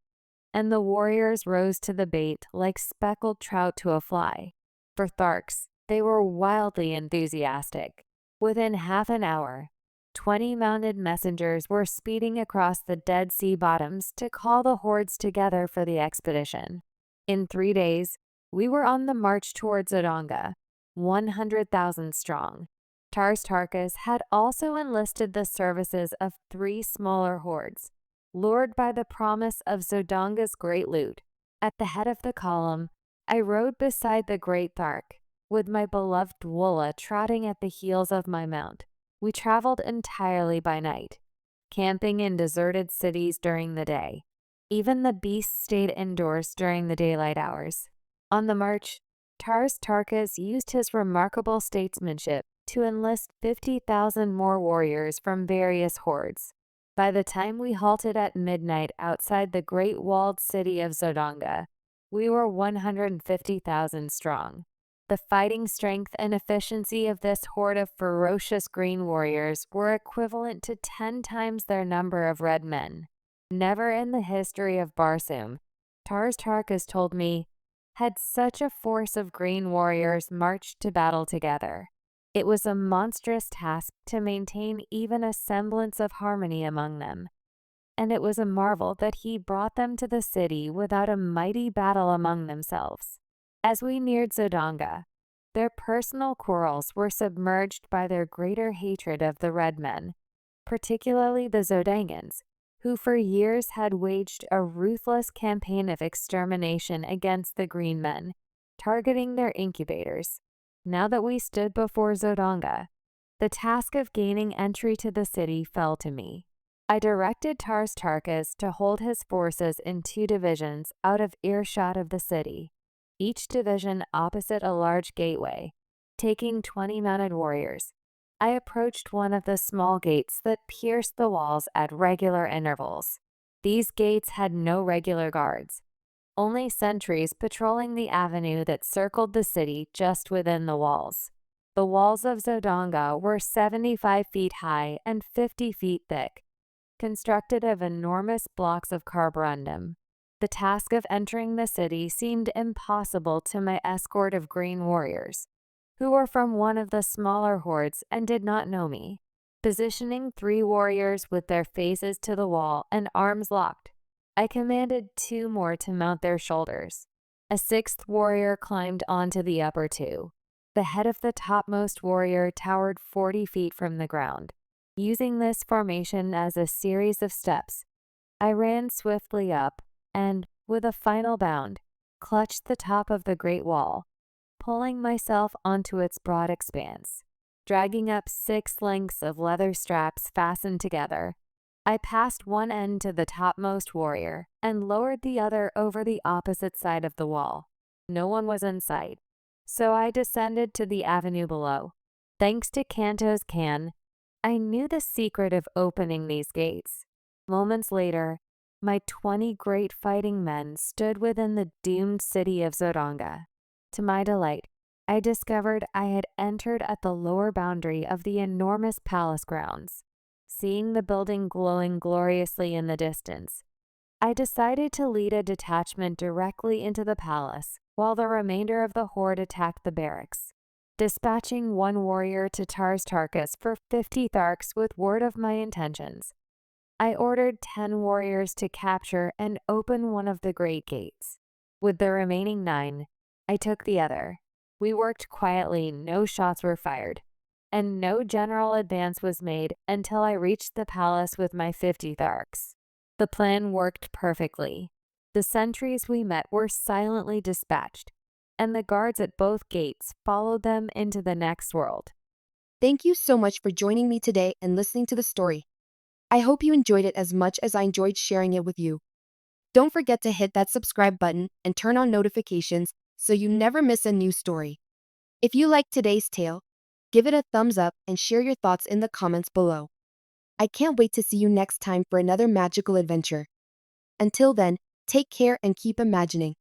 and the warriors rose to the bait like speckled trout to a fly. For Tharks, they were wildly enthusiastic. Within half an hour, 20 mounted messengers were speeding across the Dead Sea bottoms to call the hordes together for the expedition. In 3 days, we were on the march towards Zodonga, 100,000 strong. Tars Tarkas had also enlisted the services of 3 smaller hordes, lured by the promise of Zodonga's great loot. At the head of the column, I rode beside the great Thark, with my beloved Woola trotting at the heels of my mount. We traveled entirely by night, camping in deserted cities during the day. Even the beasts stayed indoors during the daylight hours. On the march, Tars Tarkas used his remarkable statesmanship to enlist 50,000 more warriors from various hordes. By the time we halted at midnight outside the great walled city of Zodonga, we were 150,000 strong. The fighting strength and efficiency of this horde of ferocious green warriors were equivalent to 10 times their number of red men. Never in the history of Barsoom, Tars Tarkas told me, had such a force of green warriors marched to battle together. It was a monstrous task to maintain even a semblance of harmony among them, and it was a marvel that he brought them to the city without a mighty battle among themselves. As we neared Zodonga, their personal quarrels were submerged by their greater hatred of the red men, particularly the Zodangans, who for years had waged a ruthless campaign of extermination against the green men, targeting their incubators. Now that we stood before Zodonga, the task of gaining entry to the city fell to me. I directed Tars Tarkas to hold his forces in 2 divisions out of earshot of the city, each division opposite a large gateway, taking 20 mounted warriors. I approached one of the small gates that pierced the walls at regular intervals. These gates had no regular guards, only sentries patrolling the avenue that circled the city just within the walls. The walls of Zodonga were 75 feet high and 50 feet thick, constructed of enormous blocks of carborundum. The task of entering the city seemed impossible to my escort of green warriors, who were from one of the smaller hordes and did not know me. Positioning 3 warriors with their faces to the wall and arms locked, I commanded 2 more to mount their shoulders. A 6th warrior climbed onto the upper 2. The head of the topmost warrior towered 40 feet from the ground. Using this formation as a series of steps, I ran swiftly up and, with a final bound, clutched the top of the great wall, pulling myself onto its broad expanse. Dragging up 6 lengths of leather straps fastened together, I passed one end to the topmost warrior and lowered the other over the opposite side of the wall. No one was in sight, so I descended to the avenue below. Thanks to Kanto's can, I knew the secret of opening these gates. Moments later, my 20 great fighting men stood within the doomed city of Zodonga. To my delight, I discovered I had entered at the lower boundary of the enormous palace grounds. Seeing the building glowing gloriously in the distance, I decided to lead a detachment directly into the palace, while the remainder of the horde attacked the barracks. Dispatching 1 warrior to Tars Tarkas for 50 Tharks with word of my intentions, I ordered 10 warriors to capture and open one of the great gates. With the remaining 9, I took the other. We worked quietly, no shots were fired, and no general advance was made until I reached the palace with my 50 Tharks. The plan worked perfectly. The sentries we met were silently dispatched, and the guards at both gates followed them into the next world. Thank you so much for joining me today and listening to the story. I hope you enjoyed it as much as I enjoyed sharing it with you. Don't forget to hit that subscribe button and turn on notifications so you never miss a new story. If you liked today's tale, give it a thumbs up and share your thoughts in the comments below. I can't wait to see you next time for another magical adventure. Until then, take care and keep imagining.